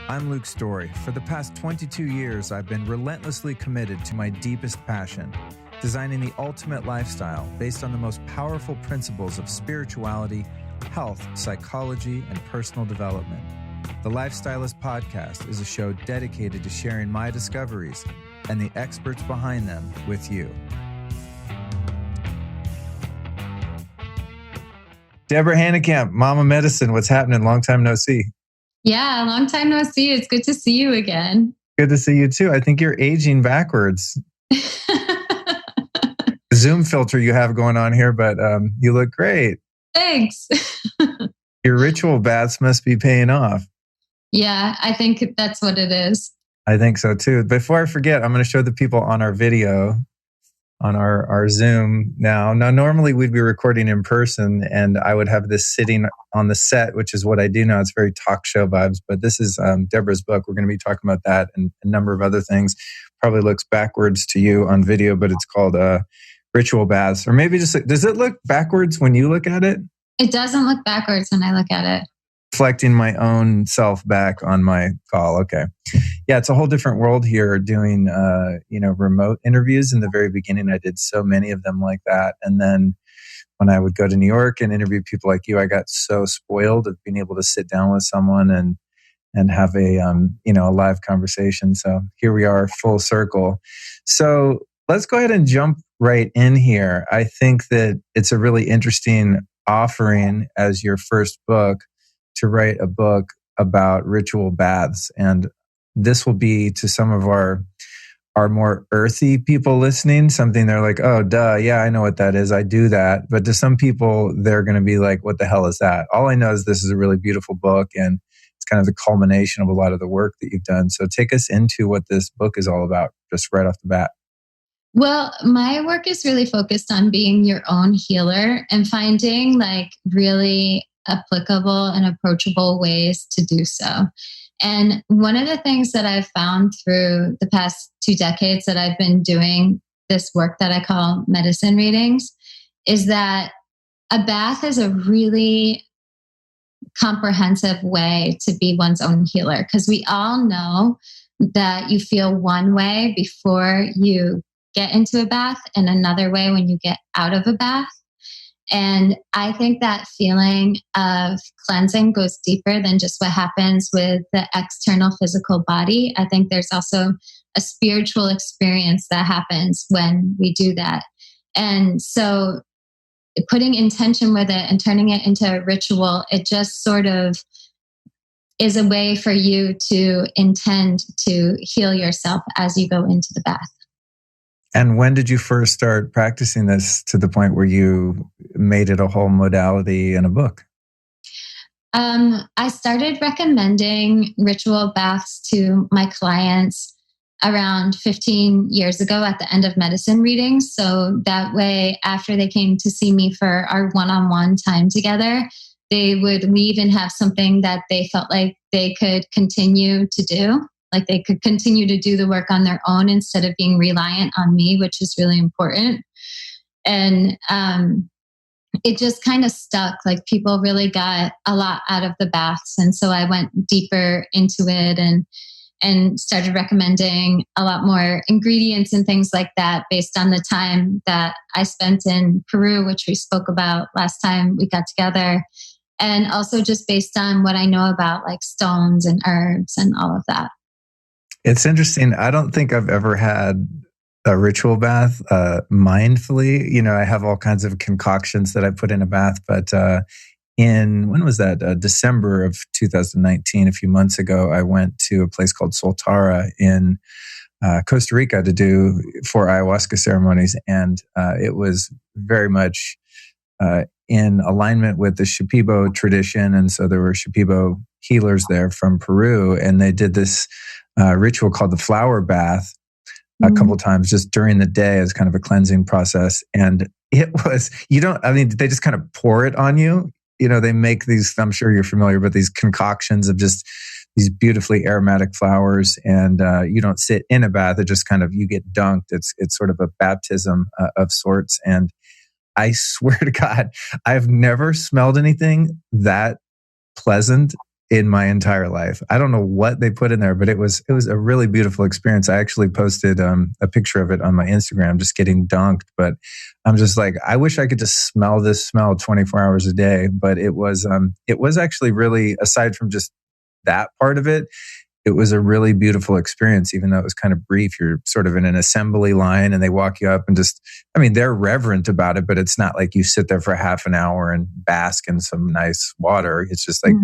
I'm Luke Storey. For the past 22 years, I've been relentlessly committed to my deepest passion, designing the ultimate lifestyle based on the most powerful principles of spirituality, health, psychology, and personal development. The Life Stylist Podcast is a show dedicated to sharing my discoveries and the experts behind them with you. Deborah Hanekamp, Mama Medicine, what's happening? Long time no see. Yeah, long time no see. It's good to see you again. Good to see you too. I think you're aging backwards. Zoom filter you have going on here, but you look great. Thanks. Your ritual baths must be paying off. Yeah, I think that's what it is. I think so too. Before I forget, I'm going to show the people on our video, on our Zoom now. Now, normally we'd be recording in person and I would have this sitting on the set, which is what I do now. It's very talk show vibes, but this is Deborah's book. We're going to be talking about that and a number of other things. Probably looks backwards to you on video, but it's called Ritual Baths. Or maybe just, does it look backwards when you look at it? It doesn't look backwards when I look at it. Reflecting my own self back on my call. Okay. Yeah, it's a whole different world here doing, remote interviews. In the very beginning, I did so many of them like that. And then when I would go to New York and interview people like you, I got so spoiled of being able to sit down with someone and have a live conversation. So here we are, full circle. So let's go ahead and jump right in here. I think that it's a really interesting offering as your first book to write a book about ritual baths. And this will be to some of our more earthy people listening, something they're like, oh, duh, yeah, I know what that is. I do that. But to some people, they're going to be like, what the hell is that? All I know is this is a really beautiful book and it's kind of the culmination of a lot of the work that you've done. So take us into what this book is all about, just right off the bat. Well, my work is really focused on being your own healer and finding really applicable and approachable ways to do so. And one of the things that I've found through the past 2 decades that I've been doing this work that I call medicine readings is that a bath is a really comprehensive way to be one's own healer, because we all know that you feel one way before you get into a bath and another way when you get out of a bath. And I think that feeling of cleansing goes deeper than just what happens with the external physical body. I think there's also a spiritual experience that happens when we do that. And so putting intention with it and turning it into a ritual, it just sort of is a way for you to intend to heal yourself as you go into the bath. And when did you first start practicing this to the point where you made it a whole modality in a book? I started recommending ritual baths to my clients around 15 years ago at the end of medicine readings. So that way, after they came to see me for our one-on-one time together, we even have something that they felt like they could continue to do. Like they could continue to do the work on their own instead of being reliant on me, which is really important. And it just kind of stuck. Like people really got a lot out of the baths. And so I went deeper into it and started recommending a lot more ingredients and things like that based on the time that I spent in Peru, which we spoke about last time we got together. And also just based on what I know about like stones and herbs and all of that. It's interesting. I don't think I've ever had a ritual bath mindfully. I have all kinds of concoctions that I put in a bath, but when was that? December of 2019, a few months ago, I went to a place called Soltara in Costa Rica to do 4 ayahuasca ceremonies. And it was very much in alignment with the Shipibo tradition. And so there were Shipibo healers there from Peru, and they did this ritual called the flower bath a couple of times just during the day as kind of a cleansing process. And it was, they just kind of pour it on you. They make these, I'm sure you're familiar, but these concoctions of just these beautifully aromatic flowers. And you don't sit in a bath. It just kind of, you get dunked. It's sort of a baptism of sorts. And I swear to God, I've never smelled anything that pleasant in my entire life. I don't know what they put in there, but it was a really beautiful experience. I actually posted a picture of it on my Instagram, just getting dunked. But I'm just like, I wish I could just smell this smell 24 hours a day. But it was actually really, aside from just that part of it, it was a really beautiful experience, even though it was kind of brief. You're sort of in an assembly line and they walk you up and just, I mean, they're reverent about it, but it's not like you sit there for half an hour and bask in some nice water. It's just like,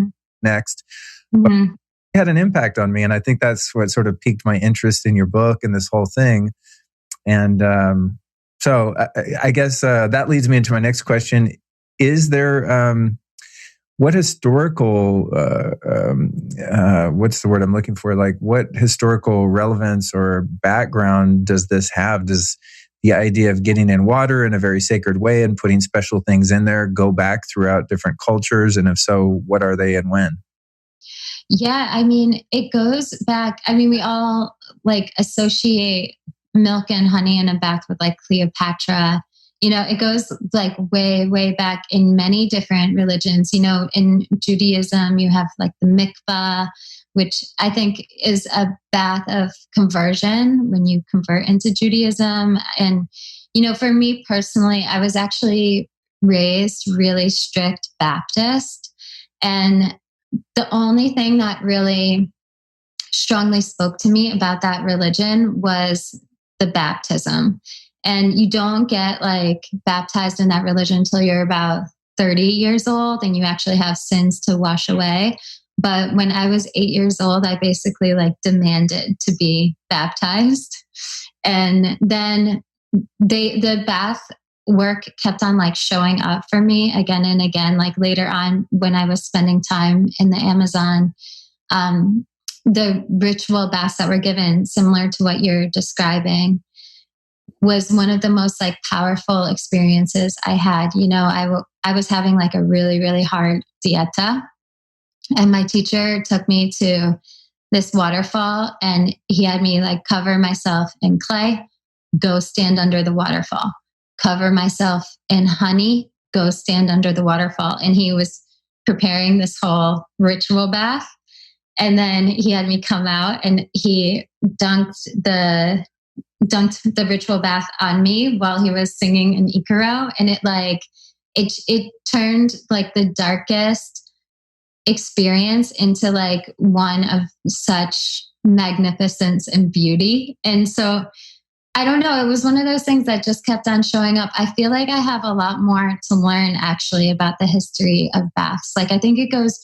next. But it had an impact on me. And I think that's what sort of piqued my interest in your book and this whole thing. And so I guess that leads me into my next question. Is there, what historical, what's the word I'm looking for? Like, what historical relevance or background does this have? Does the idea of getting in water in a very sacred way and putting special things in there go back throughout different cultures? And if so, what are they and when? Yeah, I mean, it goes back. I mean, we all like associate milk and honey in a bath with like Cleopatra. You know, it goes like way, way back in many different religions. You know, in Judaism, you have like the mikvah, which I think is a bath of conversion when you convert into Judaism. And, you know, for me personally, I was actually raised really strict Baptist. And the only thing that really strongly spoke to me about that religion was the baptism. And you don't get like baptized in that religion until you're about 30 years old and you actually have sins to wash away. But when I was 8 years old, I basically like demanded to be baptized. And then the bath work kept on like showing up for me again and again. Like later on when I was spending time in the Amazon, the ritual baths that were given, similar to what you're describing, was one of the most like powerful experiences I had. You know, I was having like a really, really hard dieta. And my teacher took me to this waterfall and he had me like cover myself in clay, go stand under the waterfall, cover myself in honey, go stand under the waterfall. And he was preparing this whole ritual bath. And then he had me come out and he dunked the ritual bath on me while he was singing an Ikaro. And it turned like the darkest experience into like one of such magnificence and beauty. And so I don't know, it was one of those things that just kept on showing up. I feel like I have a lot more to learn actually about the history of baths. Like I think it goes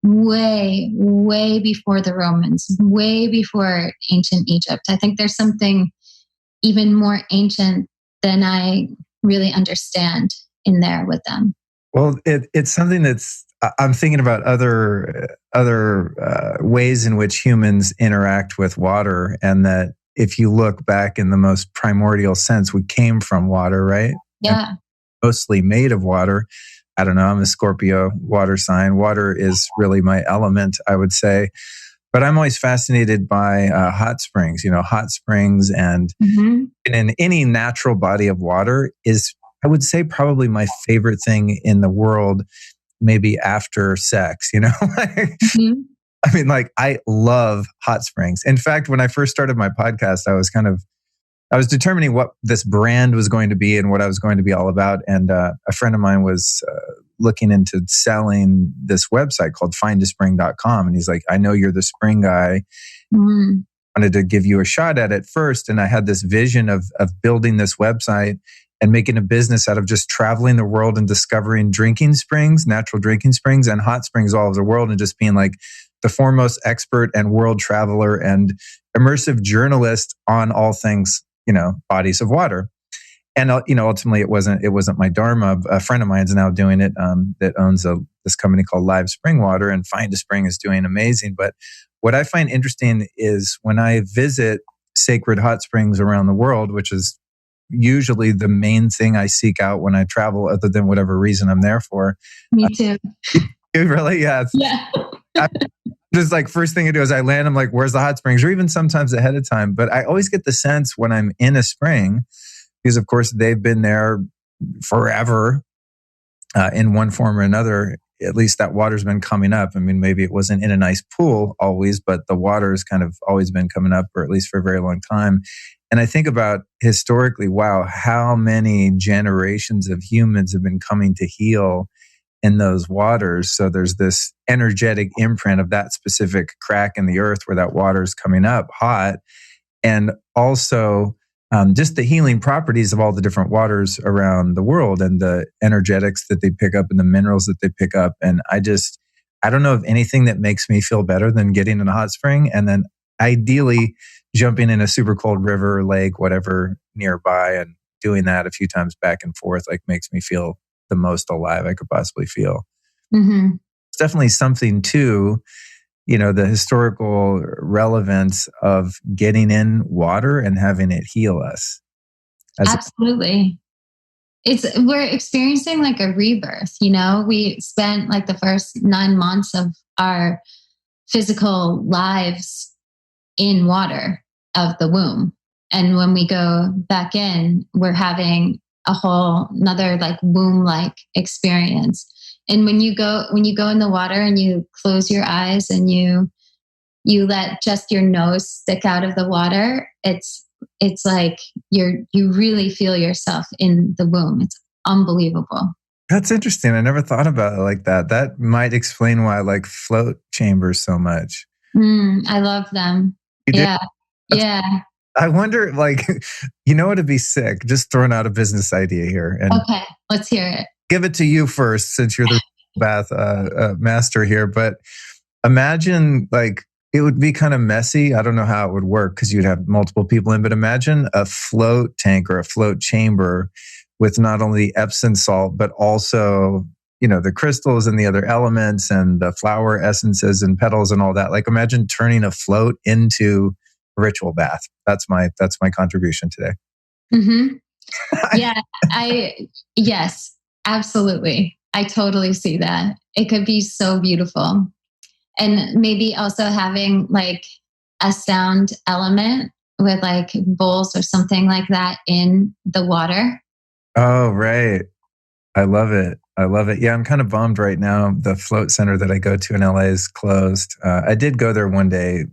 way, way before the Romans, way before ancient Egypt. I think there's something even more ancient than I really understand in there with them. Well, it's something that's, I'm thinking about other ways in which humans interact with water, and that if you look back in the most primordial sense, we came from water, right? Yeah. And mostly made of water. I don't know, I'm a Scorpio water sign. Water is really my element, I would say. But I'm always fascinated by hot springs. You know, hot springs and in any natural body of water is, I would say, probably my favorite thing in the world, maybe after sex, you know? I mean, like, I love hot springs. In fact, when I first started my podcast, I was determining what this brand was going to be and what I was going to be all about. And a friend of mine was looking into selling this website called findaspring.com. And he's like, I know you're the spring guy. Wanted to give you a shot at it first. And I had this vision of building this website and making a business out of just traveling the world and discovering drinking springs, natural drinking springs and hot springs all over the world, and just being like the foremost expert and world traveler and immersive journalist on all things, you know, bodies of water. And, you know, ultimately it wasn't my dharma. A friend of mine is now doing it that owns this company called Live Spring Water, and Find a Spring is doing amazing. But what I find interesting is when I visit sacred hot springs around the world, which is usually the main thing I seek out when I travel, other than whatever reason I'm there for. Me too. Really? Yeah. Yeah. Just like first thing I do is I land, I'm like, where's the hot springs? Or even sometimes ahead of time. But I always get the sense when I'm in a spring, because of course they've been there forever in one form or another. at least that water's been coming up. I mean, maybe it wasn't in a nice pool always, but the water's kind of always been coming up, or at least for a very long time. And I think about historically, wow, how many generations of humans have been coming to heal in those waters. So there's this energetic imprint of that specific crack in the earth where that water is coming up hot. And also just the healing properties of all the different waters around the world and the energetics that they pick up and the minerals that they pick up. And I don't know of anything that makes me feel better than getting in a hot spring and then ideally jumping in a super cold river, lake, whatever nearby, and doing that a few times back and forth, like makes me feel the most alive I could possibly feel. Mm-hmm. It's definitely something too, the historical relevance of getting in water and having it heal us. Absolutely. We're experiencing like a rebirth, we spent like the first 9 months of our physical lives in water of the womb. And when we go back in, we're having a whole another like womb-like experience. And when you go in the water and you close your eyes and you let just your nose stick out of the water, it's like you really feel yourself in the womb. It's unbelievable. That's interesting. I never thought about it like that. That might explain why I like float chambers so much. I love them. Yeah. I wonder, it'd be sick. Just throwing out a business idea here. And okay, let's hear it. Give it to you first, since you're the bath master here. But imagine, it would be kind of messy. I don't know how it would work because you'd have multiple people in. But imagine a float tank or a float chamber with not only Epsom salt, but also, the crystals and the other elements and the flower essences and petals and all that. Like, imagine turning a float into a ritual bath. That's my contribution today. Mm-hmm. Yeah, yes, absolutely. I totally see that. It could be so beautiful. And maybe also having like a sound element with like bowls or something like that in the water. Oh, right. I love it. Yeah, I'm kind of bummed right now. The float center that I go to in LA is closed. I did go there one day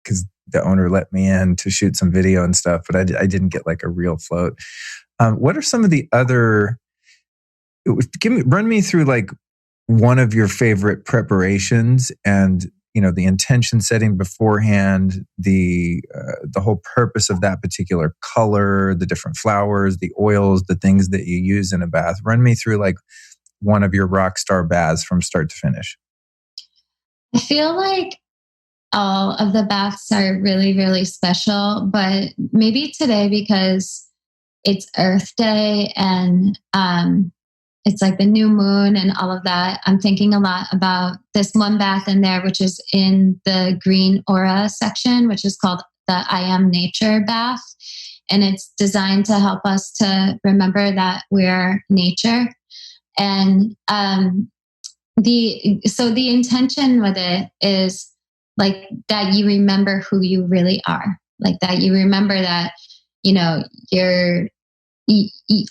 because the owner let me in to shoot some video and stuff, but I didn't get like a real float. What are some of the other? Run me through like one of your favorite preparations and the intention setting beforehand, the whole purpose of that particular color, the different flowers, the oils, the things that you use in a bath. Run me through like one of your rock star baths from start to finish. I feel like all of the baths are really, really special, but maybe today because it's Earth Day and it's like the new moon and all of that. I'm thinking a lot about this one bath in there, which is in the green aura section, which is called the I Am Nature bath. And it's designed to help us to remember that we're nature. And the intention with it is like that you remember who you really are, like that you remember that,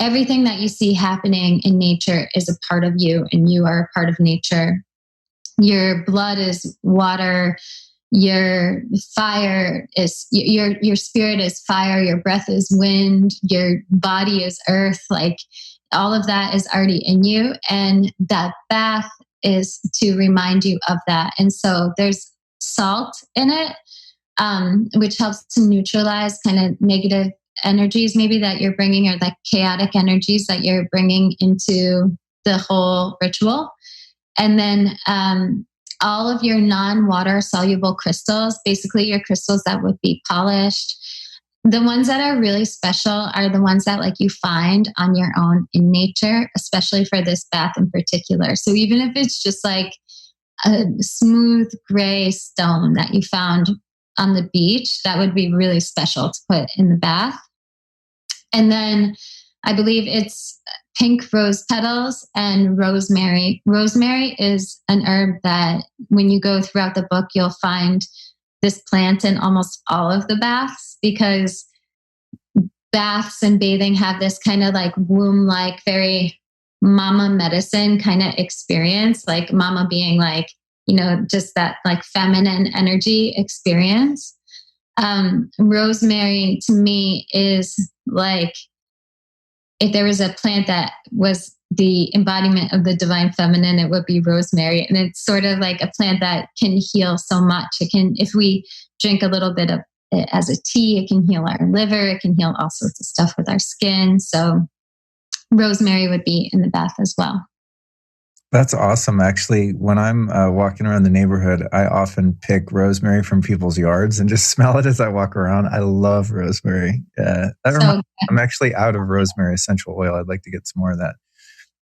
everything that you see happening in nature is a part of you and you are a part of nature. Your blood is water. Your fire is your spirit is fire. Your breath is wind. Your body is earth. Like all of that is already in you. And that bath is to remind you of that. And so there's salt in it, which helps to neutralize kind of negative energies maybe that you're bringing, or like chaotic energies that you're bringing into the whole ritual. And then all of your non-water soluble crystals, basically your crystals that would be polished, the ones that are really special are the ones that like you find on your own in nature, especially for this bath in particular. So even if it's just like a smooth gray stone that you found on the beach, that would be really special to put in the bath. And then I believe it's pink rose petals and rosemary. Rosemary is an herb that when you go throughout the book, you'll find this plant in almost all of the baths, because baths and bathing have this kind of like womb-like, very mama medicine kind of experience, like mama being like, just that like feminine energy experience. Rosemary to me is like, if there was a plant that was the embodiment of the divine feminine, it would be rosemary. And it's sort of like a plant that can heal so much. It can, if we drink a little bit of it as a tea, it can heal our liver. It can heal all sorts of stuff with our skin. So rosemary would be in the bath as well. That's awesome. Actually, when I'm walking around the neighborhood, I often pick rosemary from people's yards and just smell it as I walk around. I love rosemary. I'm actually out of rosemary essential oil. I'd like to get some more of that.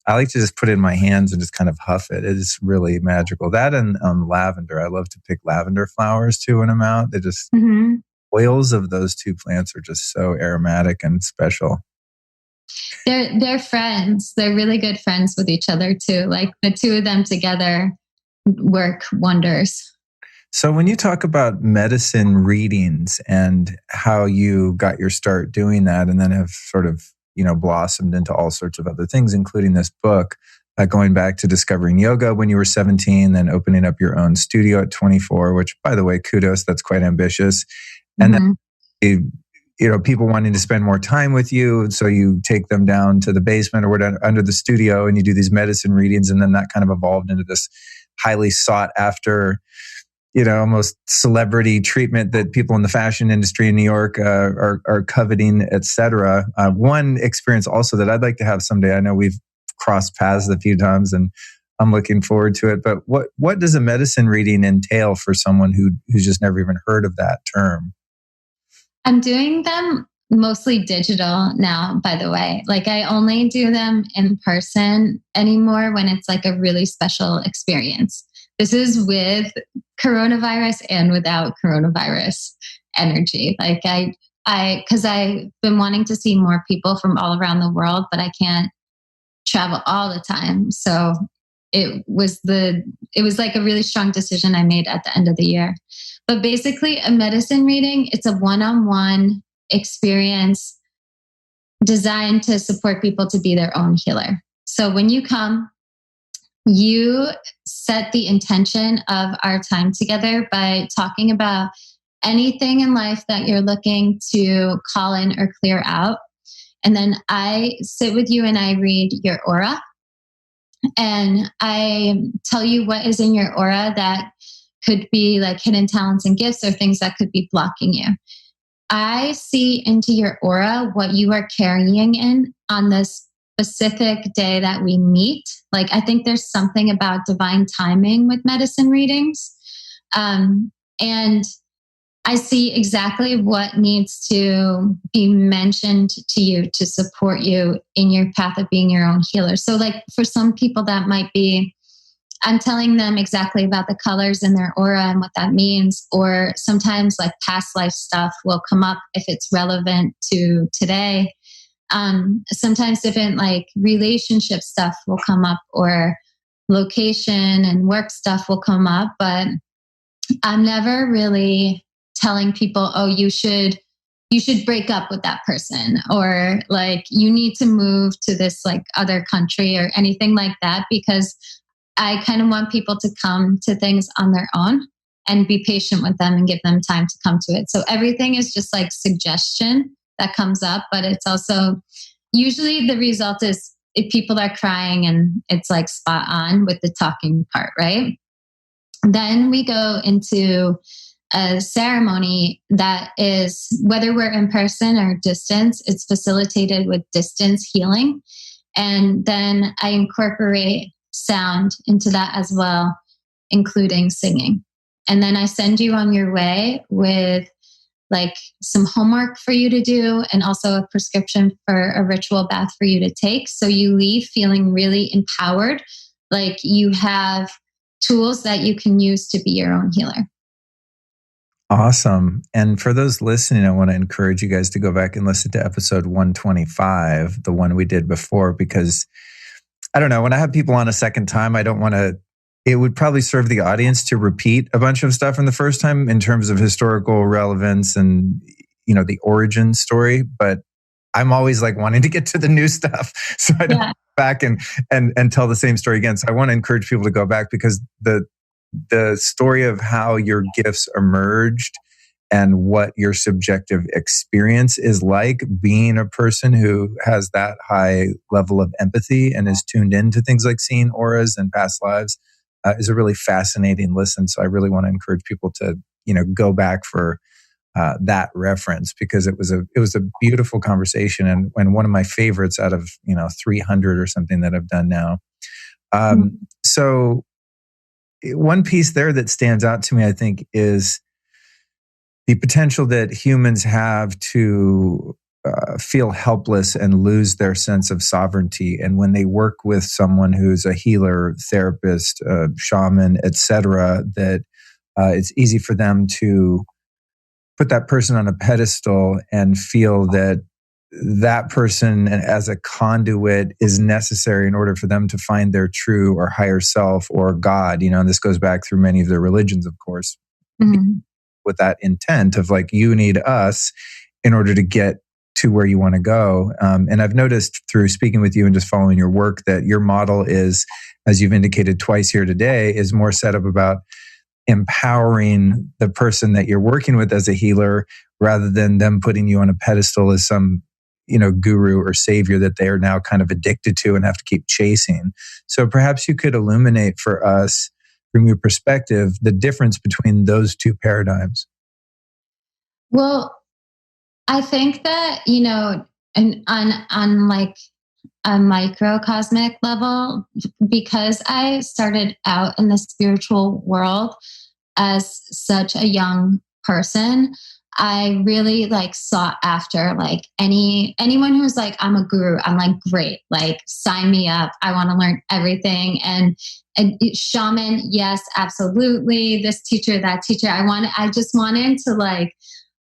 I like to just put it in my hands and just kind of huff it. It is really magical. That and lavender. I love to pick lavender flowers too when I'm out. They just, oils of those two plants are just so aromatic and special. They're friends. They're really good friends with each other too. Like the two of them together work wonders. So when you talk about medicine readings and how you got your start doing that and then have sort of, blossomed into all sorts of other things, including this book, going back to discovering yoga when you were 17, then opening up your own studio at 24, which by the way, kudos, that's quite ambitious. And then people wanting to spend more time with you. So you take them down to the basement or whatever, under the studio, and you do these medicine readings. And then that kind of evolved into this highly sought after, almost celebrity treatment that people in the fashion industry in New York are coveting, et cetera. One experience also that I'd like to have someday, I know we've crossed paths a few times and I'm looking forward to it. But what does a medicine reading entail for someone who's just never even heard of that term? I'm doing them mostly digital now, by the way. Like I only do them in person anymore when it's like a really special experience. This is with coronavirus and without coronavirus energy. Like because I've been wanting to see more people from all around the world, but I can't travel all the time. So it was like a really strong decision I made at the end of the year. But basically a medicine reading, it's a one-on-one experience designed to support people to be their own healer. So when you come, you set the intention of our time together by talking about anything in life that you're looking to call in or clear out. And then I sit with you and I read your aura. And I tell you what is in your aura that could be like hidden talents and gifts or things that could be blocking you. I see into your aura what you are carrying in on this specific day that we meet. Like, I think there's something about divine timing with medicine readings. And I see exactly what needs to be mentioned to you to support you in your path of being your own healer. So like for some people that might be, I'm telling them exactly about the colors in their aura and what that means. Or sometimes like past life stuff will come up if it's relevant to today. Sometimes different like relationship stuff will come up or location and work stuff will come up. But I'm never really telling people, oh, you should break up with that person, or like you need to move to this like other country or anything like that, because I kind of want people to come to things on their own and be patient with them and give them time to come to it. So everything is just like suggestion that comes up, but it's also usually the result is if people are crying and it's like spot on with the talking part, right? Then we go into a ceremony that is, whether we're in person or distance, it's facilitated with distance healing. And then I incorporate sound into that as well, including singing. And then I send you on your way with like some homework for you to do and also a prescription for a ritual bath for you to take. So you leave feeling really empowered, like you have tools that you can use to be your own healer. Awesome. And for those listening, I want to encourage you guys to go back and listen to episode 125, the one we did before, because I don't know, when I have people on a second time, I don't want to, it would probably serve the audience to repeat a bunch of stuff from the first time in terms of historical relevance and, you know, the origin story. But I'm always like wanting to get to the new stuff. So I don't go back and tell the same story again. So I want to encourage people to go back, because the story of how your gifts emerged and what your subjective experience is like, being a person who has that high level of empathy and is tuned into things like seeing auras and past lives, is a really fascinating listen. So I really want to encourage people to, go back for that reference, because it was a beautiful conversation, and one of my favorites out of 300 or something that I've done now. So one piece there that stands out to me, I think, is the potential that humans have to feel helpless and lose their sense of sovereignty. And when they work with someone who's a healer, therapist, shaman, etc., that it's easy for them to put that person on a pedestal and feel that that person as a conduit is necessary in order for them to find their true or higher self or God. And this goes back through many of their religions, of course. With that intent of like, you need us in order to get to where you want to go. And I've noticed through speaking with you and just following your work that your model is, as you've indicated twice here today, is more set up about empowering the person that you're working with as a healer, rather than them putting you on a pedestal as some, guru or savior that they are now kind of addicted to and have to keep chasing. So perhaps you could illuminate for us, from your perspective, the difference between those two paradigms. Well, I think that, and on like a microcosmic level, because I started out in the spiritual world as such a young person, I really like sought after like anyone who's like, I'm a guru. I'm like, great, like sign me up. I want to learn everything. And shaman, yes, absolutely. This teacher, that teacher. I just wanted to like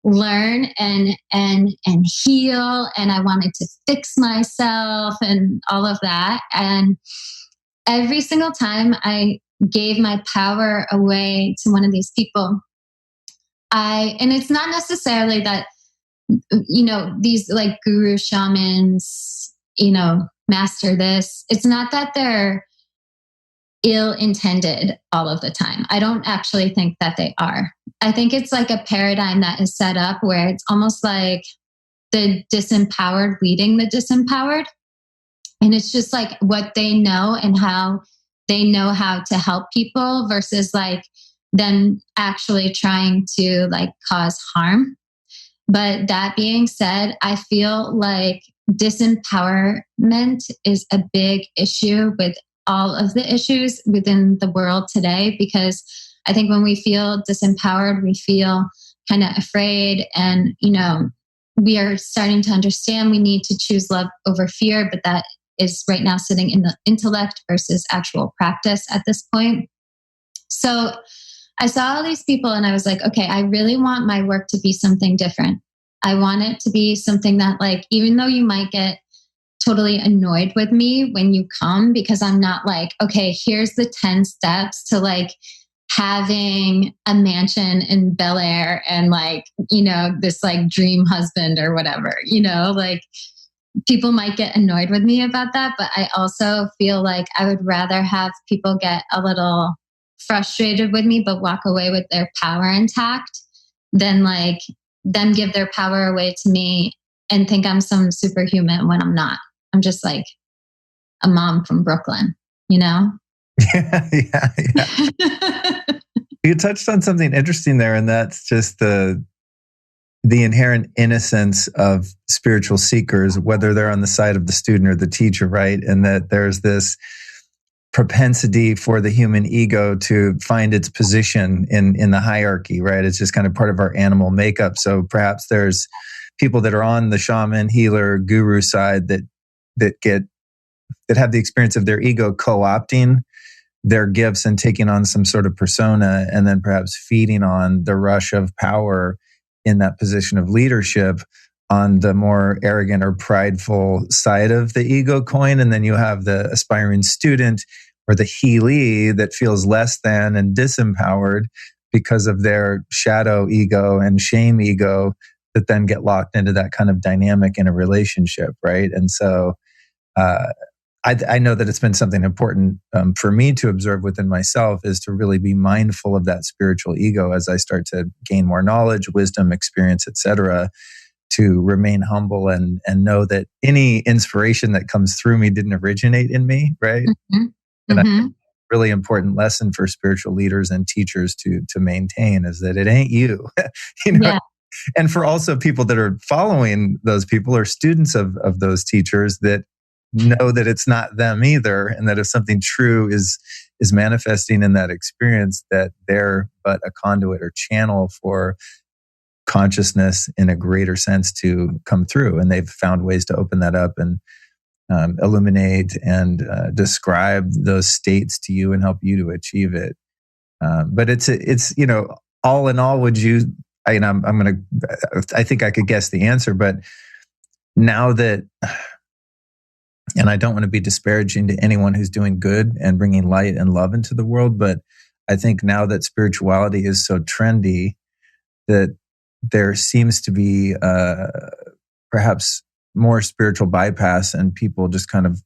learn and heal, and I wanted to fix myself and all of that. And every single time I gave my power away to one of these people, and it's not necessarily that, these like guru shamans, master this. It's not that they're ill-intended all of the time. I don't actually think that they are. I think it's like a paradigm that is set up where it's almost like the disempowered leading the disempowered. And it's just like what they know and how they know how to help people versus like them actually trying to like cause harm. But that being said, I feel like disempowerment is a big issue with all of the issues within the world today, because I think when we feel disempowered, we feel kind of afraid, and, we are starting to understand we need to choose love over fear, but that is right now sitting in the intellect versus actual practice at this point. So I saw all these people and I was like, okay, I really want my work to be something different. I want it to be something that like, even though you might get totally annoyed with me when you come, because I'm not like, okay, here's the 10 steps to like having a mansion in Bel Air and like, this like dream husband or whatever, like people might get annoyed with me about that. But I also feel like I would rather have people get a little frustrated with me, but walk away with their power intact than like them give their power away to me and think I'm some superhuman when I'm not. I'm just like a mom from Brooklyn, Yeah. You touched on something interesting there, and that's just the inherent innocence of spiritual seekers, whether they're on the side of the student or the teacher, right? And that there's this propensity for the human ego to find its position in the hierarchy, right? It's just kind of part of our animal makeup. So perhaps there's people that are on the shaman, healer, guru side that have the experience of their ego co-opting their gifts and taking on some sort of persona, and then perhaps feeding on the rush of power in that position of leadership on the more arrogant or prideful side of the ego coin. And then you have the aspiring student or the healee that feels less than and disempowered because of their shadow ego and shame ego that then get locked into that kind of dynamic in a relationship, right? And so I know that it's been something important for me to observe within myself, is to really be mindful of that spiritual ego as I start to gain more knowledge, wisdom, experience, etc., to remain humble and know that any inspiration that comes through me didn't originate in me, right? Mm-hmm. And Mm-hmm. really important lesson for spiritual leaders and teachers to maintain is that it ain't you. You know, Yeah. and for also people that are following those people or students of those teachers, that know that it's not them either, and that if something true is manifesting in that experience, that they're but a conduit or channel for consciousness in a greater sense to come through, and they've found ways to open that up and illuminate and describe those states to you and help you to achieve it. But it's all in all, would you? I think I could guess the answer, but now that, and I don't want to be disparaging to anyone who's doing good and bringing light and love into the world, but I think now that spirituality is so trendy, that there seems to be perhaps more spiritual bypass and people just kind of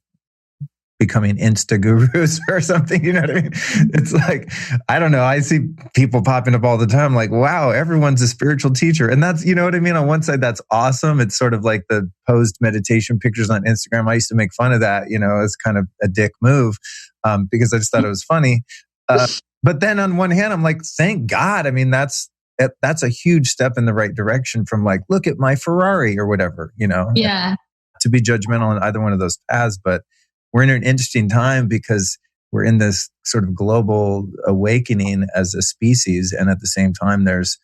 becoming insta gurus or something. You know what I mean? It's like, I don't know. I see people popping up all the time like, wow, everyone's a spiritual teacher. And that's, you know what I mean? On one side, that's awesome. It's sort of like the posed meditation pictures on Instagram. I used to make fun of that, as kind of a dick move because I just thought it was funny. But then on one hand, I'm like, thank God. I mean, that's a huge step in the right direction from like, look at my Ferrari or whatever, Yeah. To be judgmental on either one of those paths. But we're in an interesting time because we're in this sort of global awakening as a species. And at the same time, there's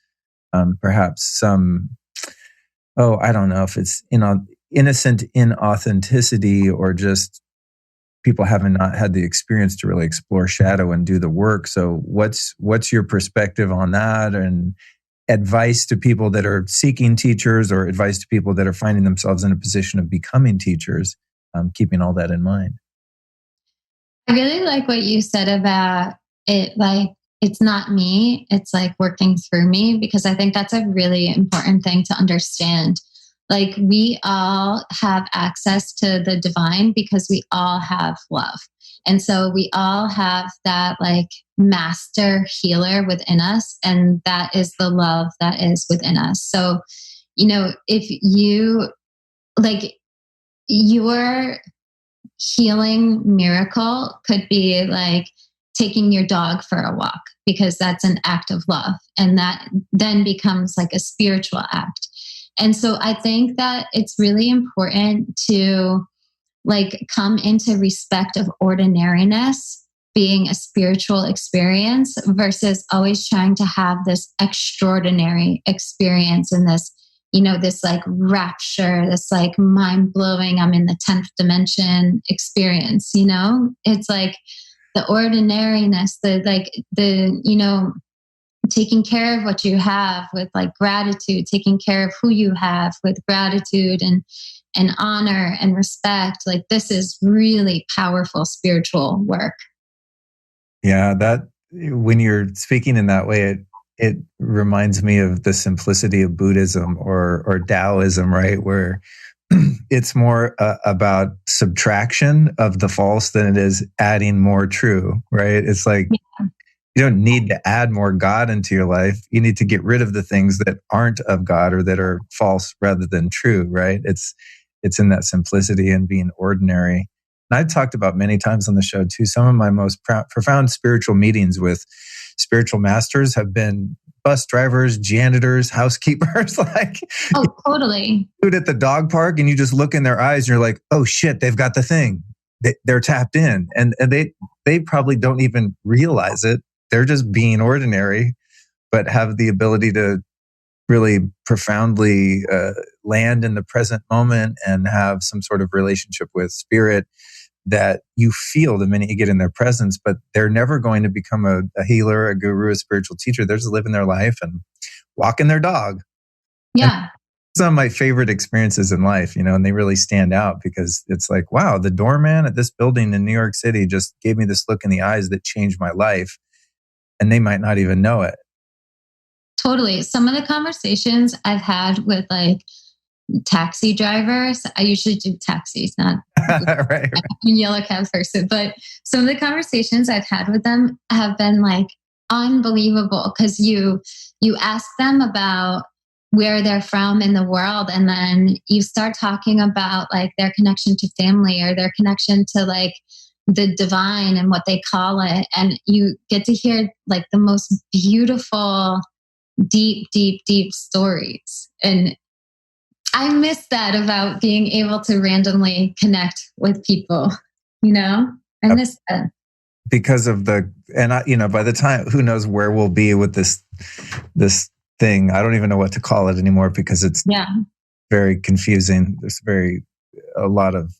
perhaps some, I don't know if it's innocent inauthenticity or just people having not had the experience to really explore shadow and do the work. So what's your perspective on that, and advice to people that are seeking teachers, or advice to people that are finding themselves in a position of becoming teachers, keeping all that in mind? I really like what you said about it. Like, it's not me, it's like working through me, because I think that's a really important thing to understand. Like, we all have access to the divine because we all have love. And so we all have that like master healer within us. And that is the love that is within us. So, if you like, your healing miracle could be like taking your dog for a walk, because that's an act of love. And that then becomes like a spiritual act. And so I think that it's really important to like come into respect of ordinariness being a spiritual experience versus always trying to have this extraordinary experience and this, this like rapture, this like mind blowing, I'm in the 10th dimension experience, it's like the ordinariness, taking care of what you have with like gratitude, taking care of who you have with gratitude and honor and respect. Like, this is really powerful spiritual work. Yeah, that when you're speaking in that way, it reminds me of the simplicity of Buddhism or Taoism, right? Where it's more about subtraction of the false than it is adding more true, right? It's like, you don't need to add more God into your life. You need to get rid of the things that aren't of God or that are false rather than true, right? It's in that simplicity and being ordinary. And I've talked about many times on the show too, some of my most profound spiritual meetings with spiritual masters have been bus drivers, janitors, housekeepers. Like, oh, totally. Dude at the dog park, and you just look in their eyes and you're like, oh shit, they've got the thing. They're tapped in, and they probably don't even realize it. They're just being ordinary, but have the ability to really profoundly land in the present moment and have some sort of relationship with spirit that you feel the minute you get in their presence. But they're never going to become a healer, a guru, a spiritual teacher. They're just living their life and walking their dog. Yeah. And some of my favorite experiences in life, and they really stand out because it's like, wow, the doorman at this building in New York City just gave me this look in the eyes that changed my life. And they might not even know it. Totally. Some of the conversations I've had with like taxi drivers, I usually do taxis, not right. I'm a yellow cab person, but some of the conversations I've had with them have been like unbelievable because you ask them about where they're from in the world, and then you start talking about like their connection to family or their connection to like the divine and what they call it, and you get to hear like the most beautiful, deep stories. And I miss that about being able to randomly connect with people, I miss that. Because of by the time, who knows where we'll be with this thing. I don't even know what to call it anymore because it's very confusing. There's a lot of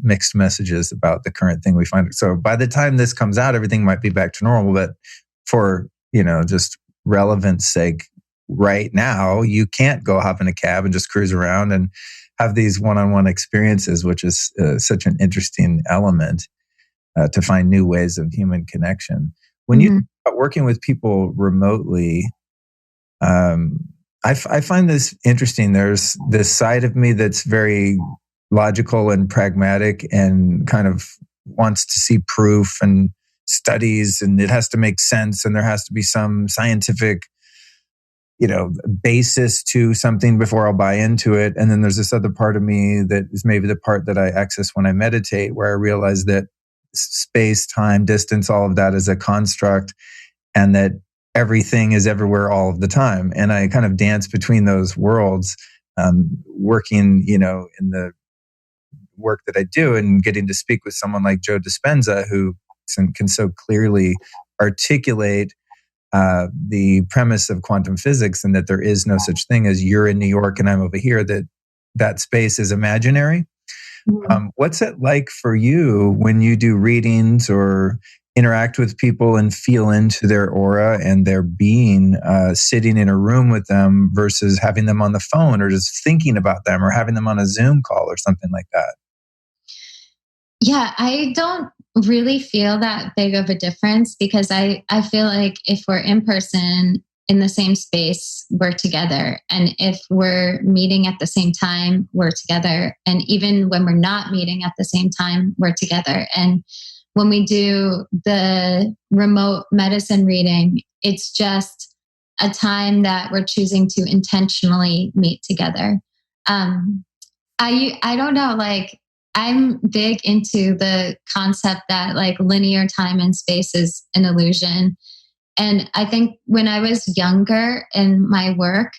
mixed messages about the current thing we find. So by the time this comes out, everything might be back to normal, but for, just relevance sake, right now, you can't go hop in a cab and just cruise around and have these one-on-one experiences, which is such an interesting element to find new ways of human connection. When you are working with people remotely, I find this interesting. There's this side of me that's very logical and pragmatic and kind of wants to see proof and studies, and it has to make sense, and there has to be some scientific basis to something before I'll buy into it. And then there's this other part of me that is maybe the part that I access when I meditate, where I realize that space, time, distance, all of that is a construct, and that everything is everywhere all of the time. And I kind of dance between those worlds, working, in the work that I do and getting to speak with someone like Joe Dispenza, who can so clearly articulate the premise of quantum physics, and that there is no such thing as you're in New York and I'm over here, that space is imaginary. What's it like for you when you do readings or interact with people and feel into their aura and their being, sitting in a room with them versus having them on the phone or just thinking about them or having them on a Zoom call or something like that? Yeah, I don't really feel that big of a difference because I feel like if we're in person in the same space, we're together. And if we're meeting at the same time, we're together. And even when we're not meeting at the same time, we're together. And when we do the remote medicine reading, it's just a time that we're choosing to intentionally meet together. I don't know, like, I'm big into the concept that like linear time and space is an illusion. And I think when I was younger in my work,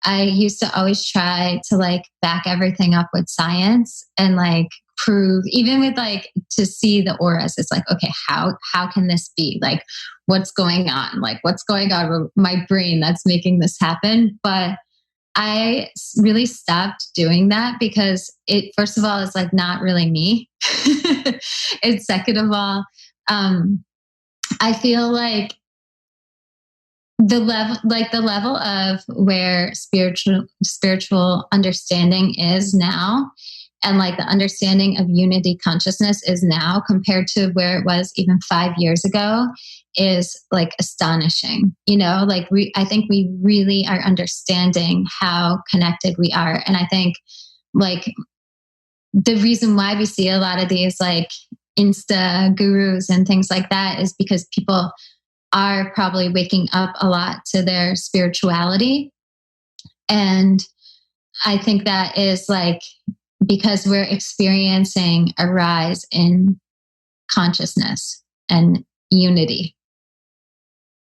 I used to always try to like back everything up with science and like prove, even with like to see the auras. It's like, okay, how can this be? Like, what's going on? Like, what's going on with my brain that's making this happen? But I really stopped doing that because it, first of all, is like not really me. And second of all, I feel like the level of where spiritual understanding is now, and like the understanding of unity consciousness is now compared to where it was even 5 years ago, is like astonishing. Like I think we really are understanding how connected we are. And I think like the reason why we see a lot of these like Insta gurus and things like that is because people are probably waking up a lot to their spirituality. And I think that is like because we're experiencing a rise in consciousness and unity.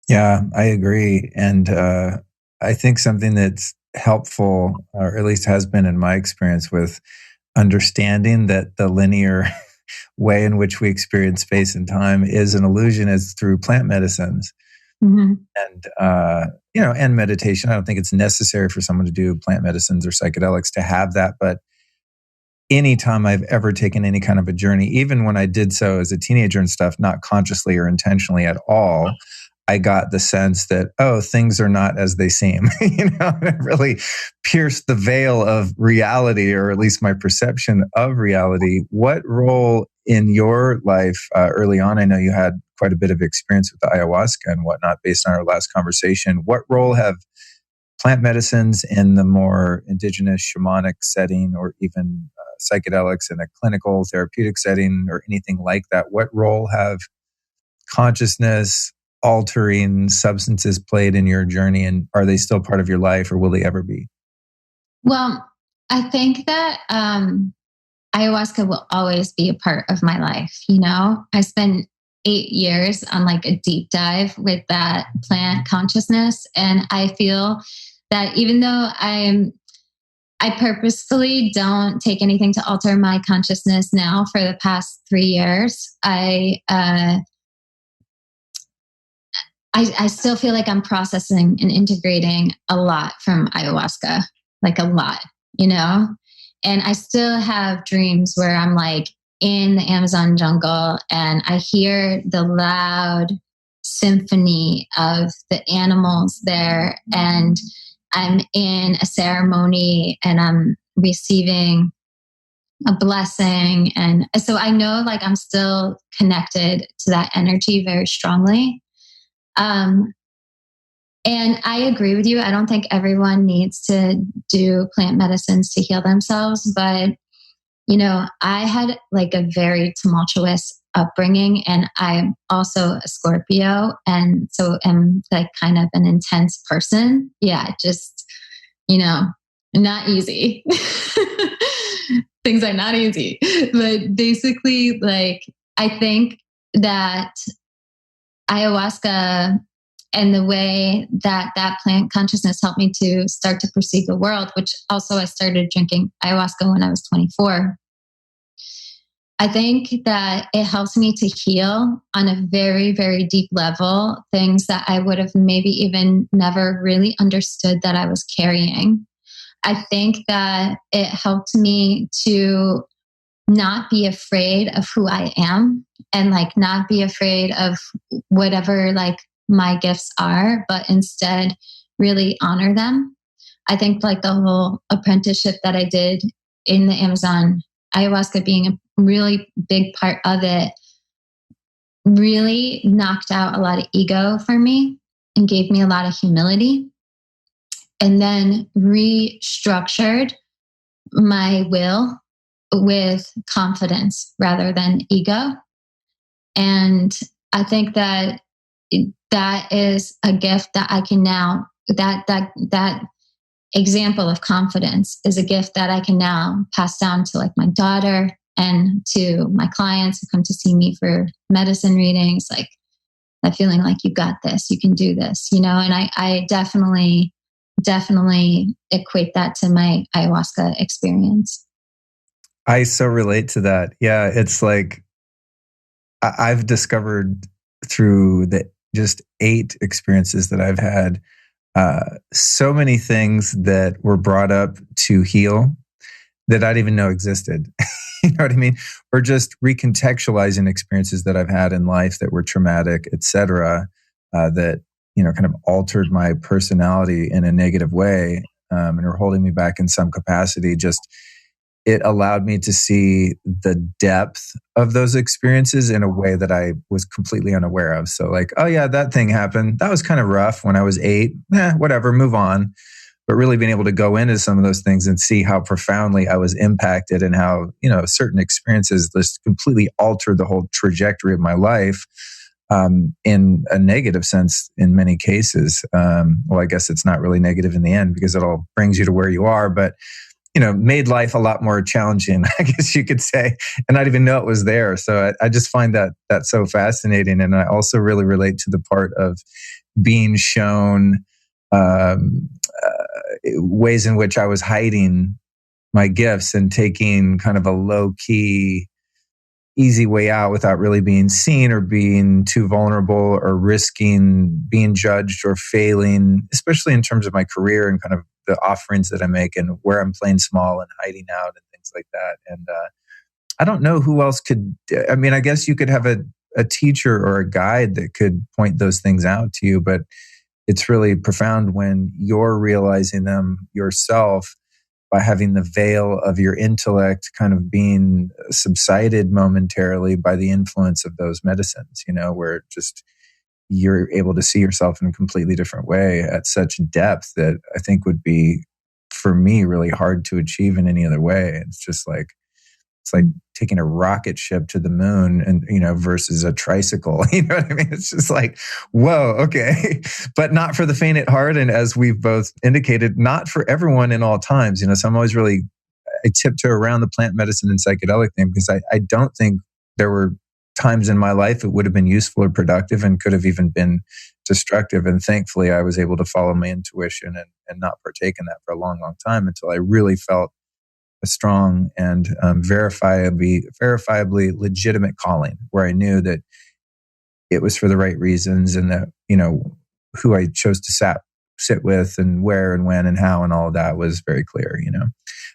Yeah, I agree. And I think something that's helpful, or at least has been in my experience with understanding that the linear way in which we experience space and time is an illusion, is through plant medicines. Mm-hmm. And meditation. I don't think it's necessary for someone to do plant medicines or psychedelics to have that. But anytime I've ever taken any kind of a journey, even when I did so as a teenager and stuff, not consciously or intentionally at all, I got the sense that, things are not as they seem. It really pierced the veil of reality, or at least my perception of reality. What role in your life early on, I know you had quite a bit of experience with the ayahuasca and whatnot based on our last conversation. What role have plant medicines in the more indigenous shamanic setting, or even psychedelics in a clinical therapeutic setting or anything like that? What role have consciousness altering substances played in your journey, and are they still part of your life, or will they ever be? Well, I think that ayahuasca will always be a part of my life. I spent 8 years on like a deep dive with that plant consciousness. And I feel that even though I purposefully don't take anything to alter my consciousness now for the past 3 years, I still feel like I'm processing and integrating a lot from ayahuasca, like a lot, And I still have dreams where I'm like in the Amazon jungle and I hear the loud symphony of the animals there, and I'm in a ceremony and I'm receiving a blessing. And so I know like I'm still connected to that energy very strongly. And I agree with you. I don't think everyone needs to do plant medicines to heal themselves. But, I had like a very tumultuous upbringing, and I'm also a Scorpio. And so I'm like kind of an intense person. Yeah, just, not easy. Things are not easy. But basically, like, I think that ayahuasca and the way that plant consciousness helped me to start to perceive the world, which also I started drinking ayahuasca when I was 24. I think that it helps me to heal on a very, very deep level, things that I would have maybe even never really understood that I was carrying. I think that it helped me to not be afraid of who I am, and like not be afraid of whatever like my gifts are, but instead really honor them. I think like the whole apprenticeship that I did in the Amazon, ayahuasca being a really big part of it, really knocked out a lot of ego for me and gave me a lot of humility, and then restructured my will with confidence rather than ego. And I think that that is a gift that I can now, that example of confidence is a gift that I can now pass down to like my daughter and to my clients who come to see me for medicine readings, like that feeling like you got this, you can do this, and I definitely equate that to my ayahuasca experience. I so relate to that. Yeah, it's like I've discovered through the just 8 experiences that I've had, so many things that were brought up to heal that I didn't even know existed. You know what I mean? Or just recontextualizing experiences that I've had in life that were traumatic, et cetera, that, kind of altered my personality in a negative way, and are holding me back in some capacity. Just, it allowed me to see the depth of those experiences in a way that I was completely unaware of. So like, oh yeah, that thing happened. That was kind of rough when I was 8. Whatever, move on. But really being able to go into some of those things and see how profoundly I was impacted, and how, certain experiences just completely altered the whole trajectory of my life, in a negative sense in many cases. Well, I guess it's not really negative in the end because it all brings you to where you are, but made life a lot more challenging, I guess you could say, and not even know it was there. So I just find that so fascinating. And I also really relate to the part of being shown ways in which I was hiding my gifts and taking kind of a low-key, easy way out without really being seen or being too vulnerable or risking being judged or failing, especially in terms of my career and kind of the offerings that I make and where I'm playing small and hiding out and things like that. And I don't know who else could, I guess you could have a teacher or a guide that could point those things out to you, but it's really profound when you're realizing them yourself by having the veil of your intellect kind of being subsided momentarily by the influence of those medicines, where just you're able to see yourself in a completely different way at such depth that I think would be, for me, really hard to achieve in any other way. It's like taking a rocket ship to the moon and, versus a tricycle. You know what I mean? It's just like, whoa, okay. But not for the faint at heart. And as we've both indicated, not for everyone in all times. So I'm always I tiptoe around the plant medicine and psychedelic thing because I don't think there were times in my life it would have been useful or productive and could have even been destructive. And thankfully, I was able to follow my intuition and not partake in that for a long, long time until I really felt a strong and verifiably legitimate calling, where I knew that it was for the right reasons, and that who I chose to sit with and where and when and how and all of that was very clear.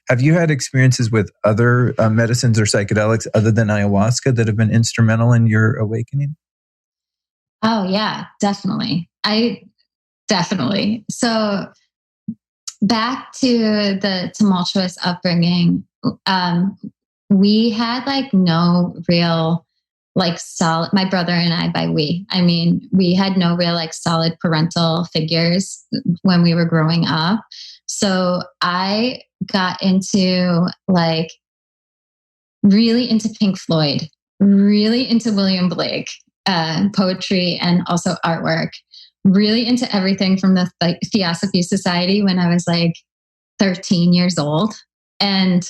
Have you had experiences with other medicines or psychedelics other than ayahuasca that have been instrumental in your awakening? Oh yeah, definitely. So back to the tumultuous upbringing, we had no real solid, my brother and I, we had no real solid parental figures when we were growing up. So I got into really into Pink Floyd, really into William Blake, poetry and also artwork, really into everything from the Theosophy Society when I was 13 years old. And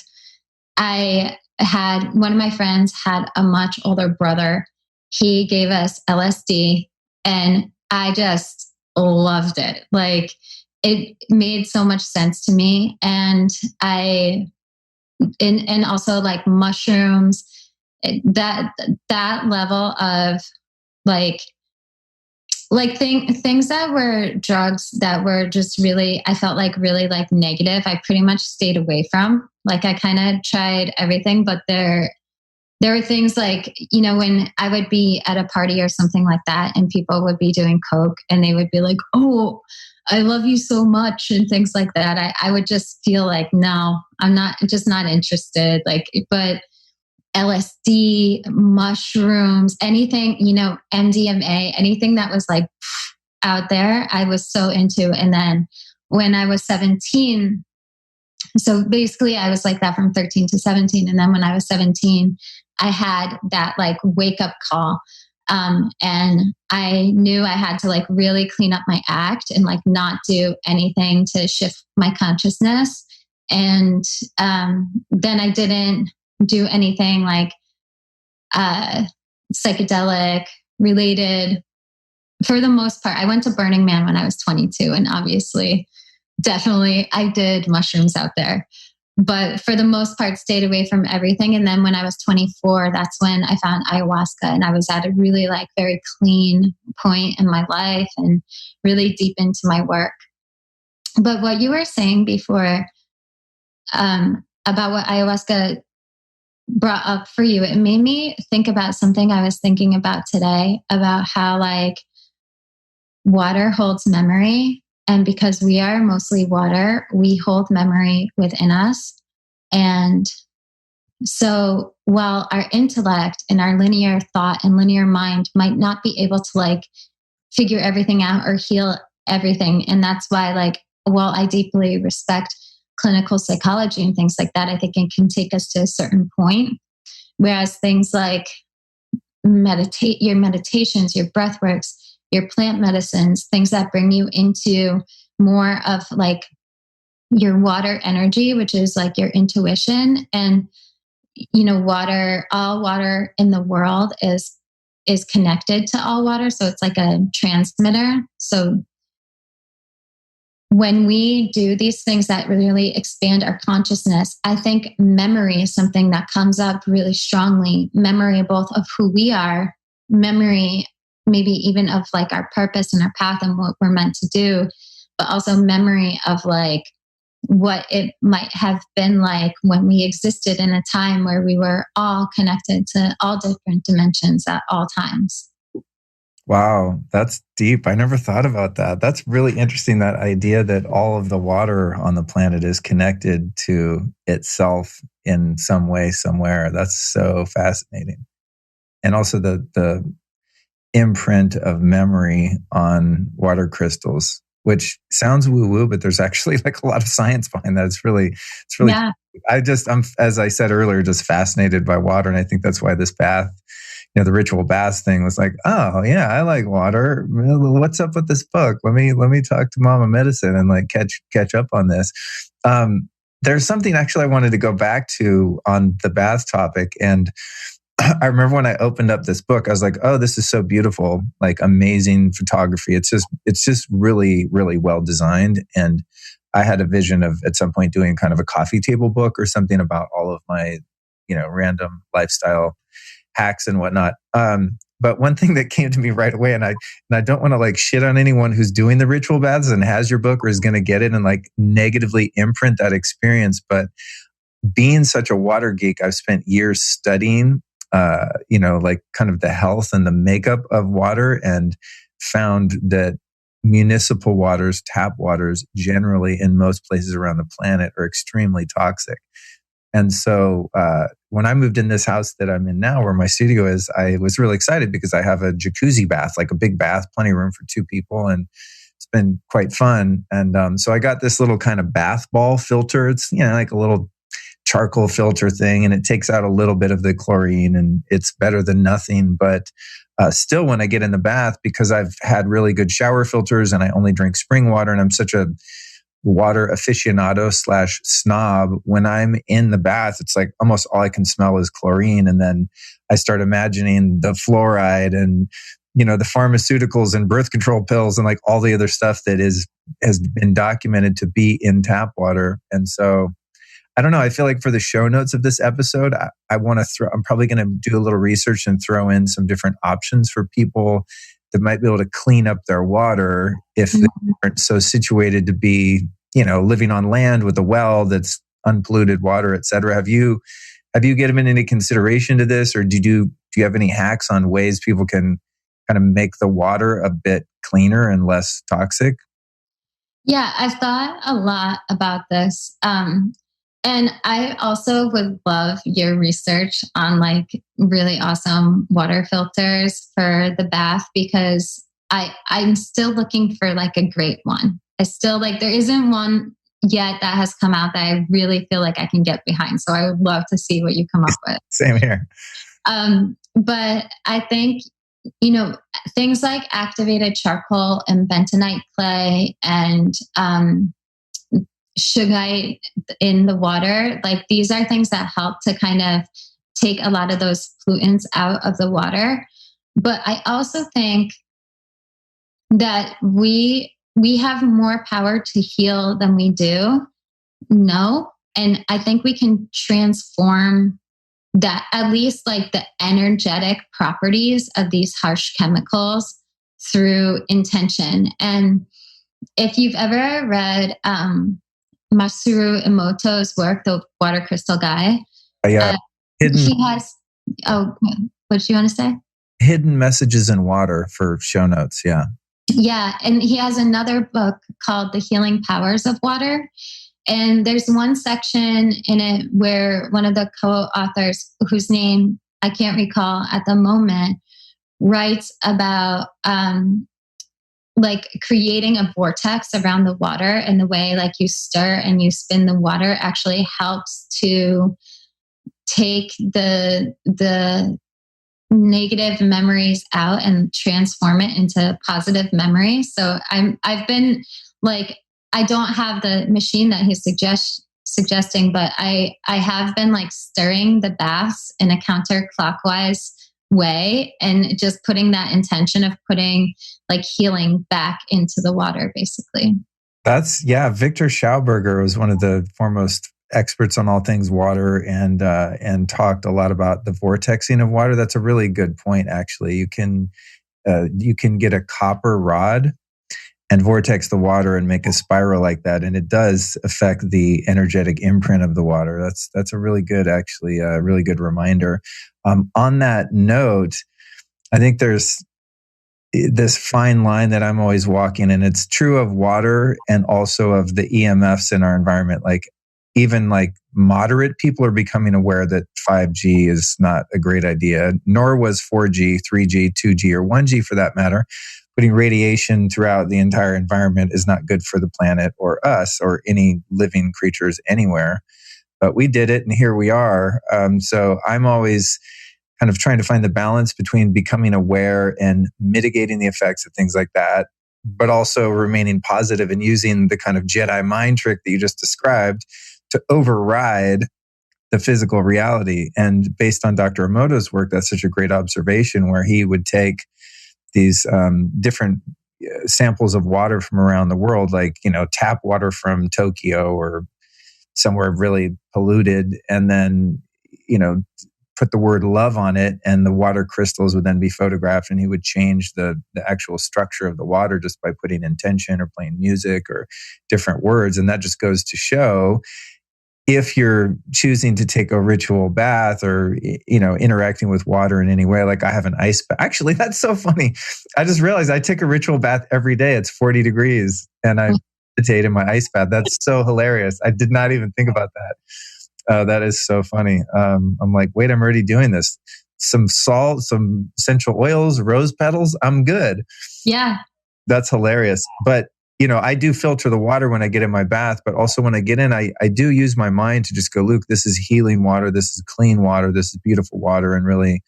one of my friends had a much older brother. He gave us LSD and I just loved it. It made so much sense to me. And and also mushrooms, that level of things that were drugs that were just really, I felt really negative, I pretty much stayed away from. I kind of tried everything, but there were things when I would be at a party or something like that and people would be doing coke and they would be like, oh, I love you so much and things like that. I would just feel no, I'm just not interested. But LSD, mushrooms, anything, MDMA, anything that was out there, I was so into. And then when I was 17, so basically I was like that from 13 to 17. And then when I was 17, I had that wake up call. And I knew I had to really clean up my act and not do anything to shift my consciousness. And then I didn't do anything psychedelic related. For the most part, I went to Burning Man when I was 22, and obviously, definitely I did mushrooms out there. But for the most part, stayed away from everything. And then when I was 24, that's when I found ayahuasca, and I was at a really very clean point in my life and really deep into my work. But what you were saying before about what ayahuasca brought up for you, it made me think about something I was thinking about today, about how water holds memory. And because we are mostly water, we hold memory within us. And so while our intellect and our linear thought and linear mind might not be able to figure everything out or heal everything. And that's why while I deeply respect clinical psychology and things like that, I think it can take us to a certain point. Whereas things like your meditations, your breath works, your plant medicines, things that bring you into more of your water energy, which is your intuition. And water, all water in the world is connected to all water, so it's a transmitter. So when we do these things that really expand our consciousness, I think memory is something that comes up really strongly. Memory both of who we are, memory maybe even of our purpose and our path and what we're meant to do, but also memory of what it might have been when we existed in a time where we were all connected to all different dimensions at all times. Wow, that's deep. I never thought about that. That's really interesting, that idea that all of the water on the planet is connected to itself in some way, somewhere. That's so fascinating. And also the imprint of memory on water crystals, which sounds woo-woo, but there's actually like a lot of science behind that. It's really, Yeah. I'm, as I said earlier, just fascinated by water. And I think that's why this bath, the ritual baths thing was like, oh yeah, I like water. What's up with this book? Let me talk to Mama Medicine and like catch up on this. There's something actually I wanted to go back to on the bath topic. And I remember when I opened up this book, I was like, oh, this is so beautiful, like amazing photography. It's just really, really well designed. And I had a vision of at some point doing kind of a coffee table book or something about all of my, random lifestyle hacks and whatnot. But one thing that came to me right away, and I don't want to like shit on anyone who's doing the ritual baths and has your book or is going to get it and like negatively imprint that experience. But being such a water geek, I've spent years studying, like kind of the health and the makeup of water, and found that municipal waters, tap waters, generally in most places around the planet are extremely toxic. And so when I moved in this house that I'm in now, where my studio is, I was really excited because I have a jacuzzi bath, like a big bath, plenty of room for 2 people. And it's been quite fun. And so I got this little kind of bath ball filter. It's, like a little charcoal filter thing, and it takes out a little bit of the chlorine, and it's better than nothing. But still, when I get in the bath, because I've had really good shower filters and I only drink spring water, and I'm such a water aficionado / snob, when I'm in the bath, it's like almost all I can smell is chlorine. And then I start imagining the fluoride and, the pharmaceuticals and birth control pills and like all the other stuff that has been documented to be in tap water. And so I don't know. I feel like for the show notes of this episode, I'm probably going to do a little research and throw in some different options for people that might be able to clean up their water if they aren't so situated to be, living on land with a well that's unpolluted water, et cetera. Have you given any consideration to this, or do you have any hacks on ways people can kind of make the water a bit cleaner and less toxic? Yeah, I've thought a lot about this. And I also would love your research on like really awesome water filters for the bath, because I'm still looking for like a great one. I still there isn't one yet that has come out that I really feel like I can get behind. So I would love to see what you come up with. Same here. But I think, things like activated charcoal and bentonite clay and shugite in the water, like these are things that help to kind of take a lot of those pollutants out of the water. But I also think that we have more power to heal than we do. No. And I think we can transform that, at least like the energetic properties of these harsh chemicals, through intention. And if you've ever read Masaru Emoto's work, the water crystal guy, he has, what did you want to say? Hidden Messages in Water for show notes. Yeah. Yeah. And he has another book called The Healing Powers of Water. And there's one section in it where one of the co-authors, whose name I can't recall at the moment, writes about like creating a vortex around the water, and the way like you stir and you spin the water actually helps to take the negative memories out and transform it into positive memories. So I've been like, I don't have the machine that he's suggesting, but I have been like stirring the baths in a counterclockwise way, and just putting that intention of putting like healing back into the water, basically. Victor Schauberger was one of the foremost experts on all things water, and talked a lot about the vortexing of water. That's a really good point, actually. You can get a copper rod and vortex the water and make a spiral like that, and it does affect the energetic imprint of the water. That's a really good, actually, a really good reminder. On that note, I think there's this fine line that I'm always walking, and it's true of water and also of the EMFs in our environment. Like even like moderate people are becoming aware that 5G is not a great idea, nor was 4G, 3G, 2G, or 1G for that matter. Putting radiation throughout the entire environment is not good for the planet or us or any living creatures anywhere. But we did it, and here we are. So I'm always kind of trying to find the balance between becoming aware and mitigating the effects of things like that, but also remaining positive and using the kind of Jedi mind trick that you just described to override the physical reality. And based on Dr. Emoto's work, that's such a great observation, where he would take these different samples of water from around the world, like, tap water from Tokyo or somewhere really polluted, and then, put the word love on it, and the water crystals would then be photographed, and he would change the actual structure of the water just by putting intention or playing music or different words. And that just goes to show, if you're choosing to take a ritual bath or, interacting with water in any way, like I have an ice bath. Actually, that's so funny. I just realized I take a ritual bath every day. It's 40 degrees and I meditate in my ice bath. That's so hilarious. I did not even think about that. That is so funny. I'm like, wait, I'm already doing this. Some salt, some essential oils, rose petals. I'm good. Yeah. That's hilarious. But, I do filter the water when I get in my bath, but also when I get in, I do use my mind to just go, Luke, this is healing water. This is clean water. This is beautiful water. And really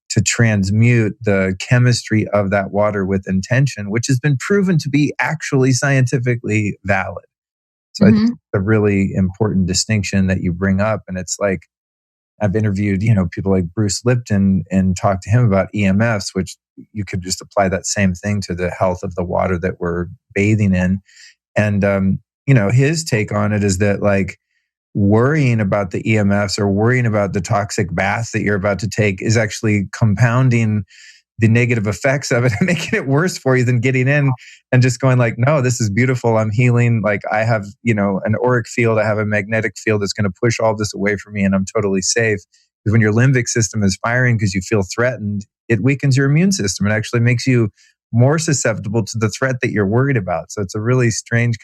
to transmute the chemistry of that water with intention, which has been proven to be actually scientifically valid. So I think it's a really important distinction that you bring up. And it's like, I've interviewed, people like Bruce Lipton and talked to him about EMFs, which you could just apply that same thing to the health of the water that we're bathing in. And, his take on it is that, like, worrying about the EMFs or worrying about the toxic bath that you're about to take is actually compounding the negative effects of it and making it worse for you than getting in and just going like, no, this is beautiful. I'm healing. Like I have, an auric field. I have a magnetic field that's going to push all this away from me and I'm totally safe. Because when your limbic system is firing because you feel threatened, it weakens your immune system. It actually makes you more susceptible to the threat that you're worried about. So it's a really strange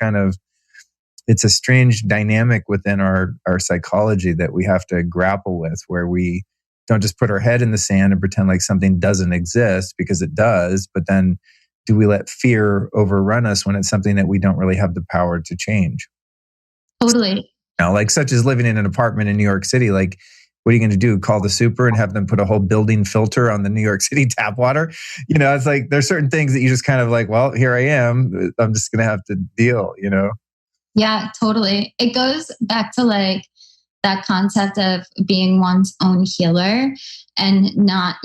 it's a strange dynamic within our psychology that we have to grapple with, where we don't just put our head in the sand and pretend like something doesn't exist, because it does. But then do we let fear overrun us when it's something that we don't really have the power to change? Totally. Like such as living in an apartment in New York City, like what are you going to do? Call the super and have them put a whole building filter on the New York City tap water? It's like there's certain things that you just kind of like, well, here I am. I'm just going to have to deal, Yeah, totally. It goes back to like that concept of being one's own healer and not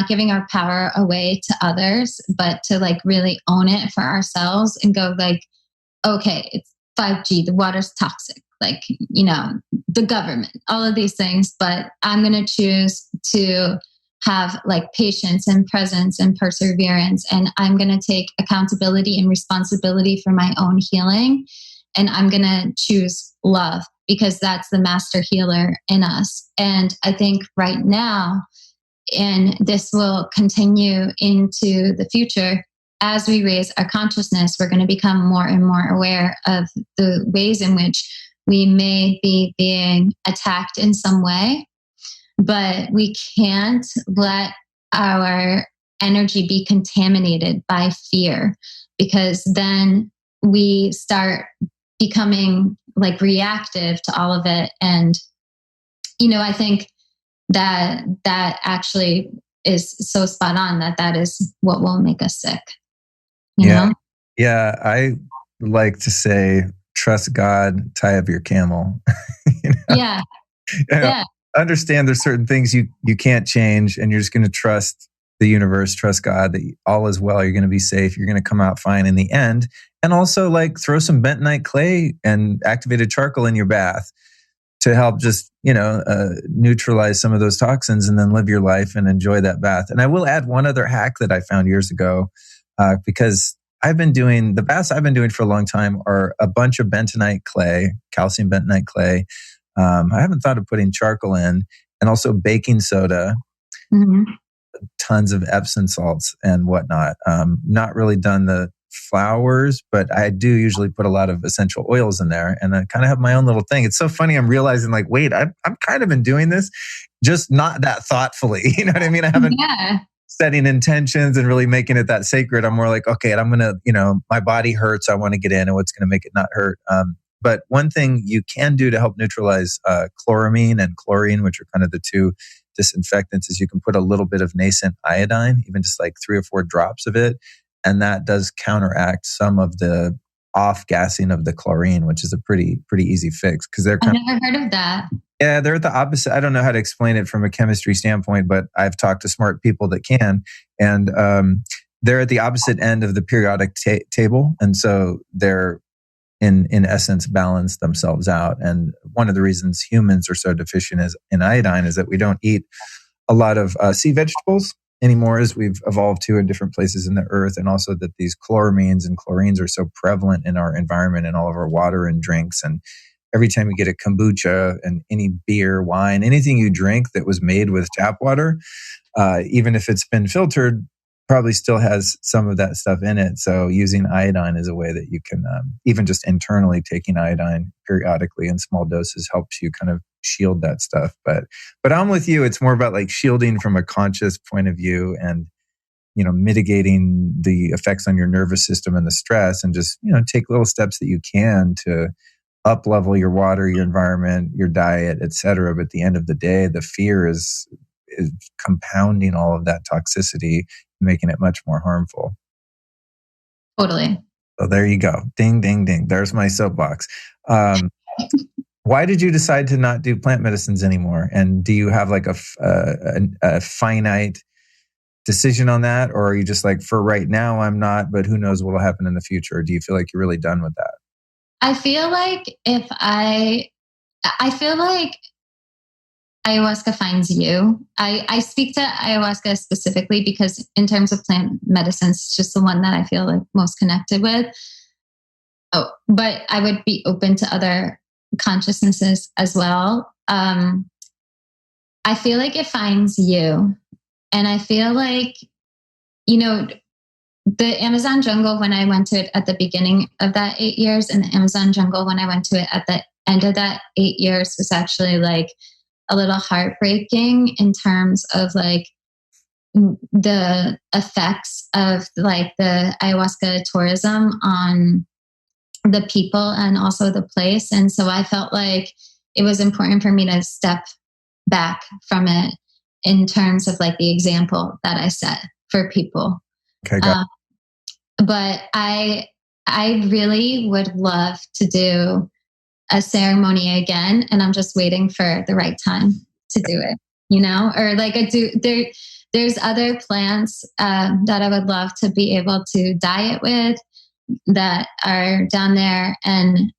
giving our power away to others, but to like really own it for ourselves and go like, okay, it's 5G, the water's toxic, like, the government, all of these things, but I'm going to choose to have like patience and presence and perseverance. And I'm going to take accountability and responsibility for my own healing. And I'm going to choose love, because that's the master healer in us. And I think right now, and this will continue into the future, as we raise our consciousness, we're going to become more and more aware of the ways in which we may be being attacked in some way, but we can't let our energy be contaminated by fear, because then we start becoming like reactive to all of it. And, I think that actually is so spot on, that is what will make us sick. You know? Yeah. I like to say, trust God, tie up your camel. Yeah. Understand there's certain things you can't change, and you're just going to trust the universe, trust God that all is well. You're going to be safe. You're going to come out fine in the end. And also like throw some bentonite clay and activated charcoal in your bath to help just, neutralize some of those toxins, and then live your life and enjoy that bath. And I will add one other hack that I found years ago, because the baths I've been doing for a long time are a bunch of bentonite clay, calcium bentonite clay. I haven't thought of putting charcoal in, and also baking soda, tons of Epsom salts and whatnot. Not really done the flowers, but I do usually put a lot of essential oils in there, and I kind of have my own little thing. It's so funny. I'm realizing like, wait, I'm kind of been doing this, just not that thoughtfully. You know what I mean? I haven't setting intentions and really making it that sacred. I'm more like, okay, I'm going to, my body hurts. I want to get in, and what's going to make it not hurt. But one thing you can do to help neutralize chloramine and chlorine, which are kind of the two disinfectants, is you can put a little bit of nascent iodine, even just like 3 or 4 drops of it. And that does counteract some of the off-gassing of the chlorine, which is a pretty easy fix. Because I've never heard of that. Yeah, they're at the opposite. I don't know how to explain it from a chemistry standpoint, but I've talked to smart people that can. And they're at the opposite end of the periodic table. And so they're, in essence, balance themselves out. And one of the reasons humans are so deficient in iodine is that we don't eat a lot of sea vegetables anymore, as we've evolved to in different places in the earth. And also that these chloramines and chlorines are so prevalent in our environment and all of our water and drinks. And every time you get a kombucha and any beer, wine, anything you drink that was made with tap water, even if it's been filtered, probably still has some of that stuff in it. So using iodine is a way that you can, even just internally taking iodine periodically in small doses helps you kind of shield that stuff. But I'm with you. It's more about like shielding from a conscious point of view and, mitigating the effects on your nervous system and the stress, and just, take little steps that you can to up level your water, your environment, your diet, et cetera. But at the end of the day, the fear is compounding all of that toxicity, making it much more harmful. Totally. So there you go. Ding, ding, ding. There's my soapbox. Why did you decide to not do plant medicines anymore? And do you have like a finite decision on that? Or are you just like, for right now, I'm not, but who knows what will happen in the future? Or do you feel like you're really done with that? I feel like ayahuasca finds you. I speak to ayahuasca specifically because in terms of plant medicines, it's just the one that I feel like most connected with. Oh, but I would be open to other consciousnesses as well. I feel like it finds you. And I feel like, the Amazon jungle, when I went to it at the beginning of that 8 years, and the Amazon jungle, when I went to it at the end of that 8 years, was actually like a little heartbreaking in terms of like the effects of like the ayahuasca tourism on the people and also the place. And so I felt like it was important for me to step back from it in terms of like the example that I set for people. Okay, but I really would love to do a ceremony again, and I'm just waiting for the right time to do it, or like there's other plants that I would love to be able to diet with that are down there. And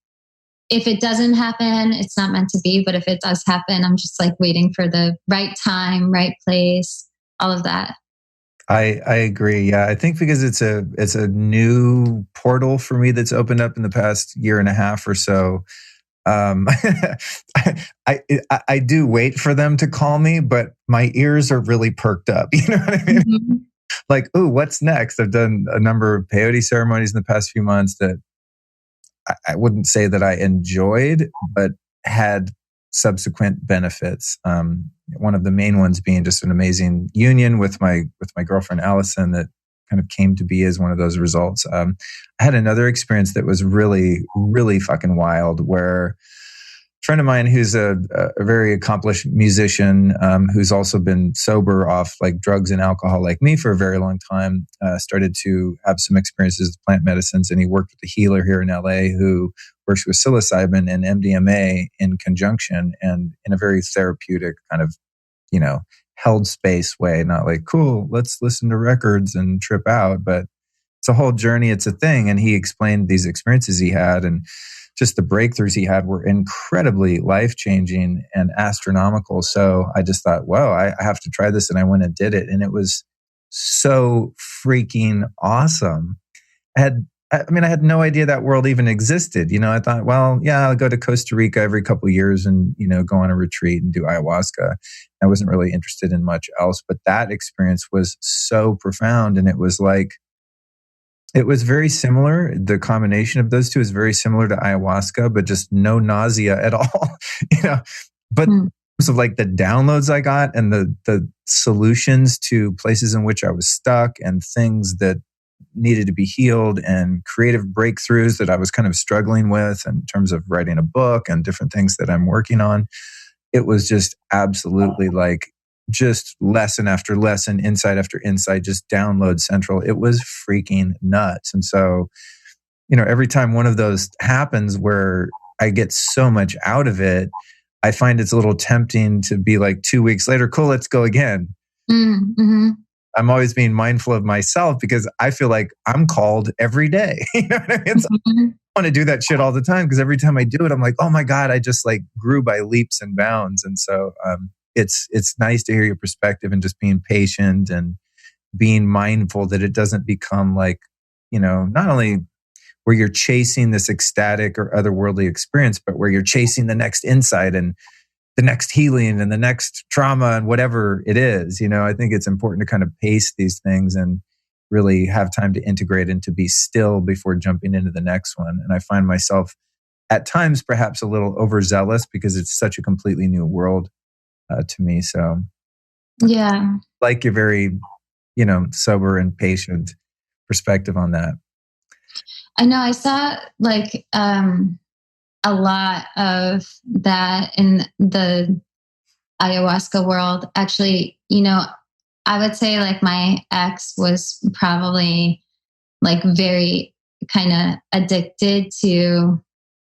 if it doesn't happen, it's not meant to be, but if it does happen, I'm just like waiting for the right time, right place, all of that. I agree. Yeah, I think because it's a new portal for me that's opened up in the past year and a half or so. I do wait for them to call me, but my ears are really perked up. You know what I mean? Mm-hmm. Like, ooh, what's next? I've done a number of peyote ceremonies in the past few months that I wouldn't say that I enjoyed, but had subsequent benefits. One of the main ones being just an amazing union with my girlfriend Allison that kind of came to be as one of those results. I had another experience that was really, really fucking wild, where a friend of mine who's a very accomplished musician, who's also been sober off like drugs and alcohol like me for a very long time, started to have some experiences with plant medicines. And he worked with a healer here in LA who works with psilocybin and MDMA in conjunction, and in a very therapeutic kind of, held space way, not like, cool, let's listen to records and trip out, but it's a whole journey. It's a thing. And he explained these experiences he had, and just the breakthroughs he had were incredibly life-changing and astronomical. So I just thought, wow, I have to try this. And I went and did it. And it was so freaking awesome. I had I mean, I had no idea that world even existed. I thought, well, yeah, I'll go to Costa Rica every couple of years and, go on a retreat and do ayahuasca. I wasn't really interested in much else, but that experience was so profound. And it was very similar. The combination of those two is very similar to ayahuasca, but just no nausea at all, but so like the downloads I got and the solutions to places in which I was stuck and things that needed to be healed and creative breakthroughs that I was kind of struggling with in terms of writing a book and different things that I'm working on. It was just absolutely like just lesson after lesson, insight after insight, just download central. It was freaking nuts. And so, every time one of those happens where I get so much out of it, I find it's a little tempting to be like 2 weeks later, cool, let's go again. Mm-hmm. I'm always being mindful of myself because I feel like I'm called every day. You know what I mean? So I want to do that shit all the time because every time I do it, I'm like, oh my God, I just like grew by leaps and bounds. And so it's nice to hear your perspective and just being patient and being mindful that it doesn't become like, not only where you're chasing this ecstatic or otherworldly experience, but where you're chasing the next insight and the next healing and the next trauma and whatever it is. I think it's important to kind of pace these things and really have time to integrate and to be still before jumping into the next one. And I find myself at times perhaps a little overzealous because it's such a completely new world to me. So yeah, like your very, sober and patient perspective on that. I know I saw like a lot of that in the ayahuasca world. Actually, I would say like my ex was probably like very kind of addicted to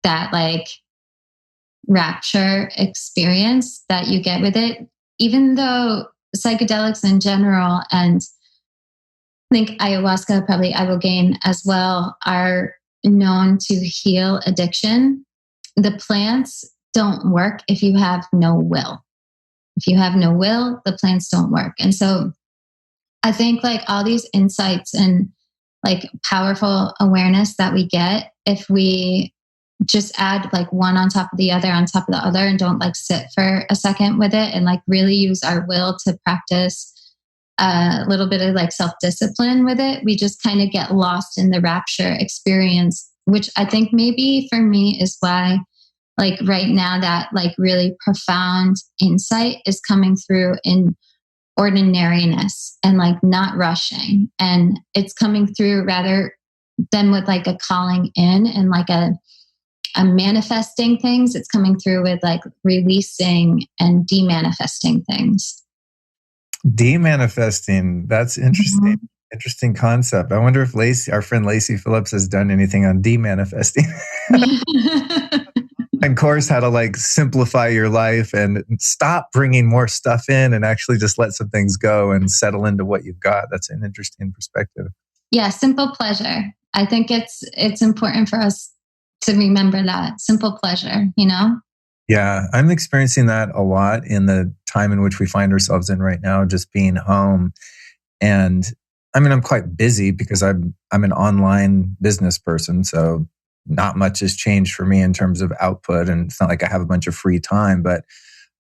that like rapture experience that you get with it, even though psychedelics in general, and I think ayahuasca, probably ibogaine as well, are known to heal addiction. The plants don't work if you have no will. If you have no will, the plants don't work. And so I think like all these insights and like powerful awareness that we get, if we just add like one on top of the other on top of the other and don't like sit for a second with it and like really use our will to practice a little bit of like self-discipline with it, we just kind of get lost in the rapture experience, which I think maybe for me is why like right now that like really profound insight is coming through in ordinariness and like not rushing. And it's coming through rather than with like a calling in and like a manifesting things. It's coming through with like releasing and demanifesting things. Demanifesting. That's interesting. Mm-hmm. Interesting concept. I wonder if our friend Lacey Phillips has done anything on demanifesting. And course how to like simplify your life and stop bringing more stuff in and actually just let some things go and settle into what you've got. That's an interesting perspective. Yeah, simple pleasure. I think it's important for us to remember that simple pleasure, Yeah, I'm experiencing that a lot in the time in which we find ourselves in right now, just being home. And I mean, I'm quite busy because I'm an online business person, so not much has changed for me in terms of output. And it's not like I have a bunch of free time, but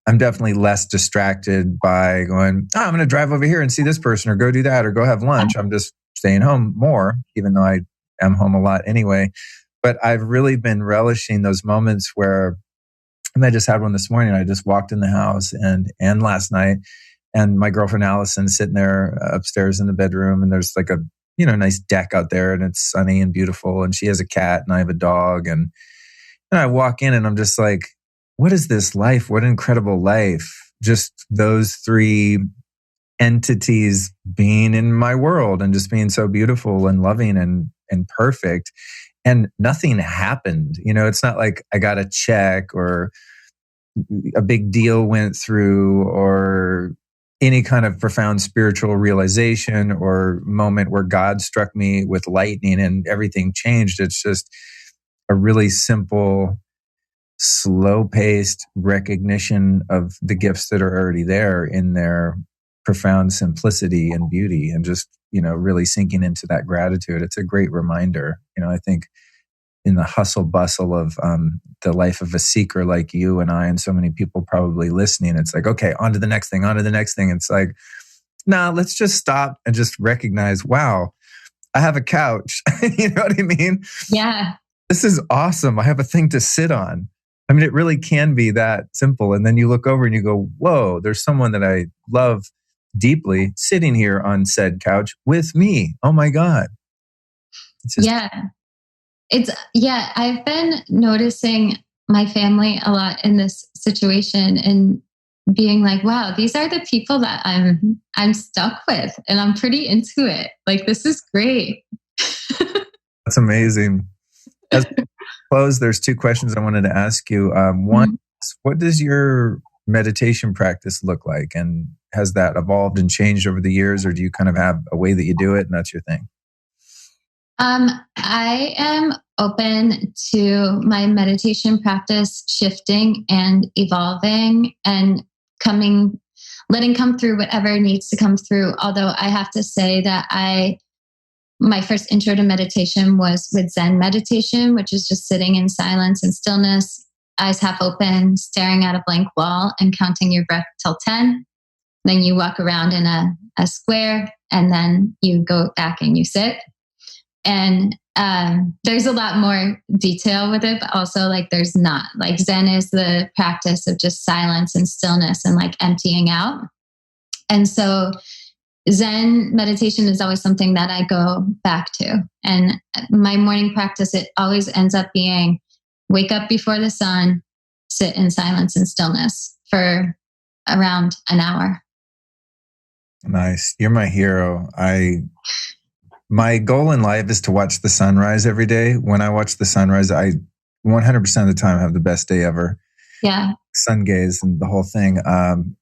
I'm definitely less distracted by going, I'm going to drive over here and see this person or go do that or go have lunch. I'm just staying home more, even though I am home a lot anyway. But I've really been relishing those moments where, and I just had one this morning. I just walked in the house and last night, and my girlfriend Allison sitting there upstairs in the bedroom, and there's like a nice deck out there, and it's sunny and beautiful, and she has a cat, and I have a dog, and I walk in, and I'm just like, what is this life? What an incredible life! Just those three entities being in my world, and just being so beautiful and loving and perfect. And nothing happened. It's not like I got a check or a big deal went through or any kind of profound spiritual realization or moment where God struck me with lightning and everything changed. It's just a really simple, slow-paced recognition of the gifts that are already there in their profound simplicity and beauty, and just, really sinking into that gratitude. It's a great reminder. I think in the hustle bustle of the life of a seeker like you and I, and so many people probably listening, it's like, okay, on to the next thing, on to the next thing. It's like, nah, let's just stop and just recognize, wow, I have a couch. You know what I mean? Yeah. This is awesome. I have a thing to sit on. I mean, it really can be that simple. And then you look over and you go, whoa, there's someone that I love deeply sitting here on said couch with me. Oh my God. It's just, I've been noticing my family a lot in this situation and being like, wow, these are the people that I'm stuck with, and I'm pretty into it. Like, this is great. That's amazing. As we close, there's 2 questions I wanted to ask you. One, what does your meditation practice look like? And has that evolved and changed over the years, or do you kind of have a way that you do it and that's your thing? I am open to my meditation practice shifting and evolving and letting come through whatever needs to come through. Although I have to say that my first intro to meditation was with Zen meditation, which is just sitting in silence and stillness, eyes half open, staring at a blank wall and counting your breath till 10. Then you walk around in a square, and then you go back and you sit. And there's a lot more detail with it, but also like there's not. Like Zen is the practice of just silence and stillness and like emptying out. And so Zen meditation is always something that I go back to. And my morning practice, it always ends up being wake up before the sun, sit in silence and stillness for around an hour. Nice. You're my hero. My goal in life is to watch the sunrise every day. When I watch the sunrise, I 100% of the time have the best day ever. Yeah. Sun gaze and the whole thing.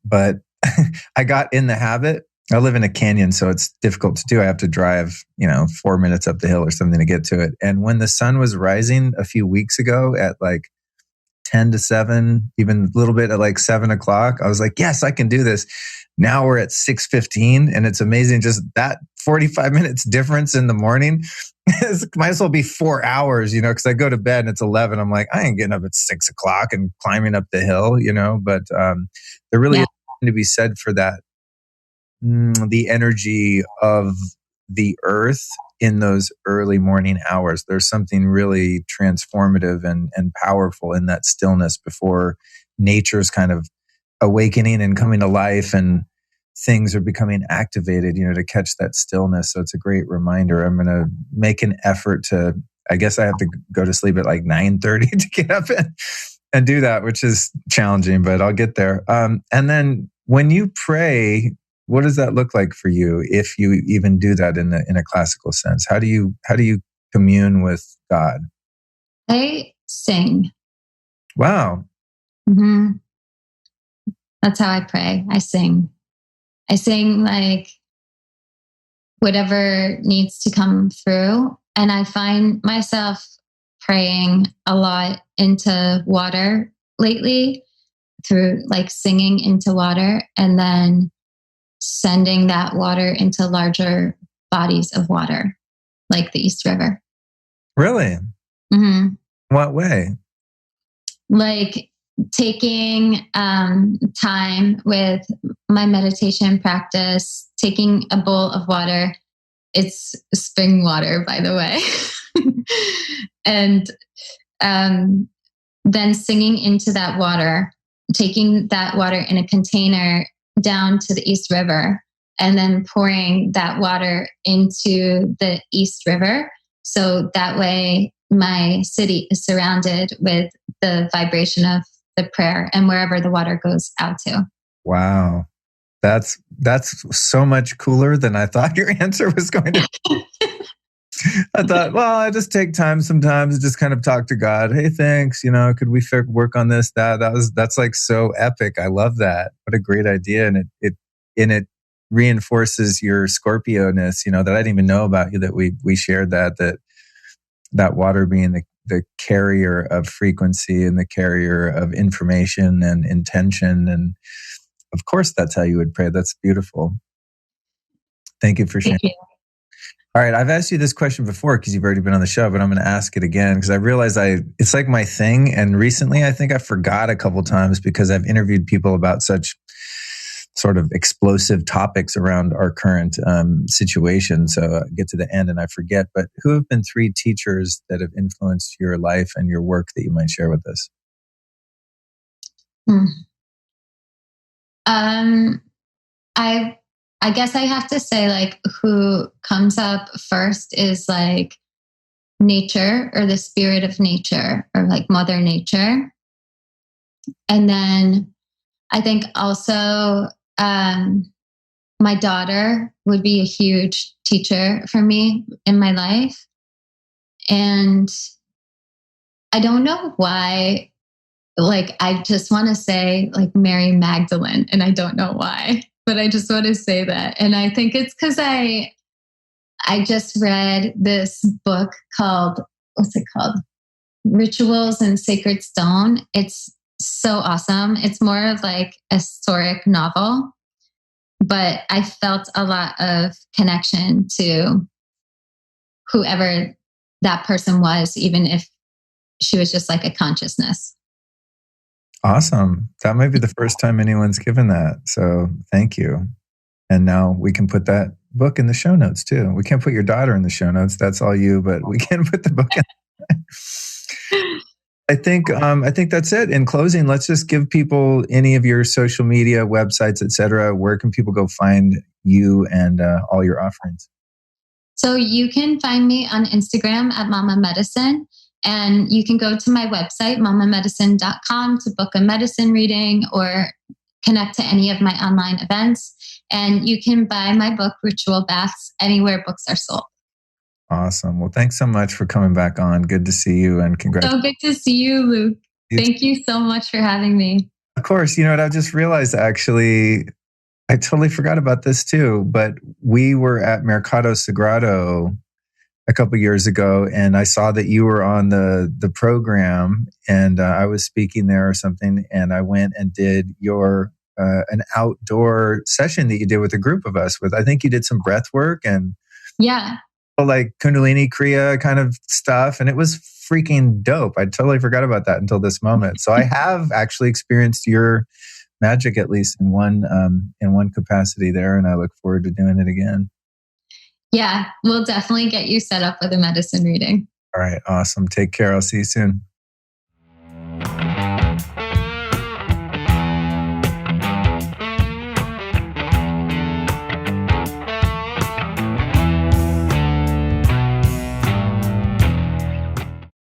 But I got in the habit. I live in a canyon, so it's difficult to do. I have to drive, 4 minutes up the hill or something to get to it. And when the sun was rising a few weeks ago at like 10 to 7, even a little bit at like 7 o'clock, I was like, yes, I can do this. Now we're at 6:15, and it's amazing. Just that 45 minutes difference in the morning. It might as well be 4 hours, because I go to bed and it's 11. I'm like, I ain't getting up at 6 o'clock and climbing up the hill, but there really is something to be said for that. The energy of the earth in those early morning hours. There's something really transformative and powerful in that stillness before nature's kind of awakening and coming to life and things are becoming activated, to catch that stillness. So it's a great reminder. I'm going to make an effort I guess I have to go to sleep at like 9:30 to get up and do that, which is challenging, but I'll get there. And then when you pray, what does that look like for you? If you even do that in a classical sense, how do you commune with God? I sing. Wow. Mm-hmm. That's how I pray. I sing like whatever needs to come through. And I find myself praying a lot into water lately, through like singing into water and then sending that water into larger bodies of water, like the East River. Really? Mm-hmm. What way? Like taking time with my meditation practice, taking a bowl of water. It's spring water, by the way. And then singing into that water, taking that water in a container down to the East River, and then pouring that water into the East River. So that way my city is surrounded with the vibration of the prayer and wherever the water goes out to. Wow. That's so much cooler than I thought your answer was going to be. I thought, well, I just take time sometimes and just kind of talk to God. Hey, thanks. Could we work on this, that? That's like so epic. I love that. What a great idea. And it reinforces your Scorpio-ness, that I didn't even know about you, that we shared that water being the carrier of frequency and the carrier of information and intention. And of course, that's how you would pray. That's beautiful. Thank you for sharing. Thank you. All right. I've asked you this question before because you've already been on the show, but I'm going to ask it again because I realize it's like my thing. And recently I think I forgot a couple times because I've interviewed people about such sort of explosive topics around our current situation. So I get to the end and I forget, but who have been 3 teachers that have influenced your life and your work that you might share with us? I guess I have to say, like, who comes up first is like nature, or the spirit of nature, or like Mother Nature. And then I think also my daughter would be a huge teacher for me in my life. And I don't know why, like, I just want to say like Mary Magdalene, and I don't know why, but I just want to say that. And I think it's because I just read this book called, what's it called? Rituals in Sacred Stone. It's so awesome. It's more of like a historic novel, but I felt a lot of connection to whoever that person was, even if she was just like a consciousness. Awesome. That might be the first time anyone's given that. So thank you. And now we can put that book in the show notes too. We can't put your daughter in the show notes. That's all you, but we can put the book in. I think that's it. In closing, let's just give people any of your social media, websites, etc. Where can people go find you and all your offerings? So you can find me on Instagram at Mama Medicine. And you can go to my website, mamamedicine.com, to book a medicine reading or connect to any of my online events. And you can buy my book, Ritual Baths, anywhere books are sold. Awesome. Well, thanks so much for coming back on. Good to see you, and congratulations. So good to see you, Luke. Thank you so much for having me. Of course. You know what? I just realized, actually, I totally forgot about this too, but we were at Mercado Sagrado a couple years ago, and I saw that you were on the program, and I was speaking there or something, and I went and did your an outdoor session that you did with a group of us. With, I think you did some breath work and like Kundalini Kriya kind of stuff, and it was freaking dope. I totally forgot about that until this moment. So I have actually experienced your magic, at least in one capacity there, and I look forward to doing it again. Yeah, we'll definitely get you set up with a medicine reading. All right, awesome. Take care. I'll see you soon.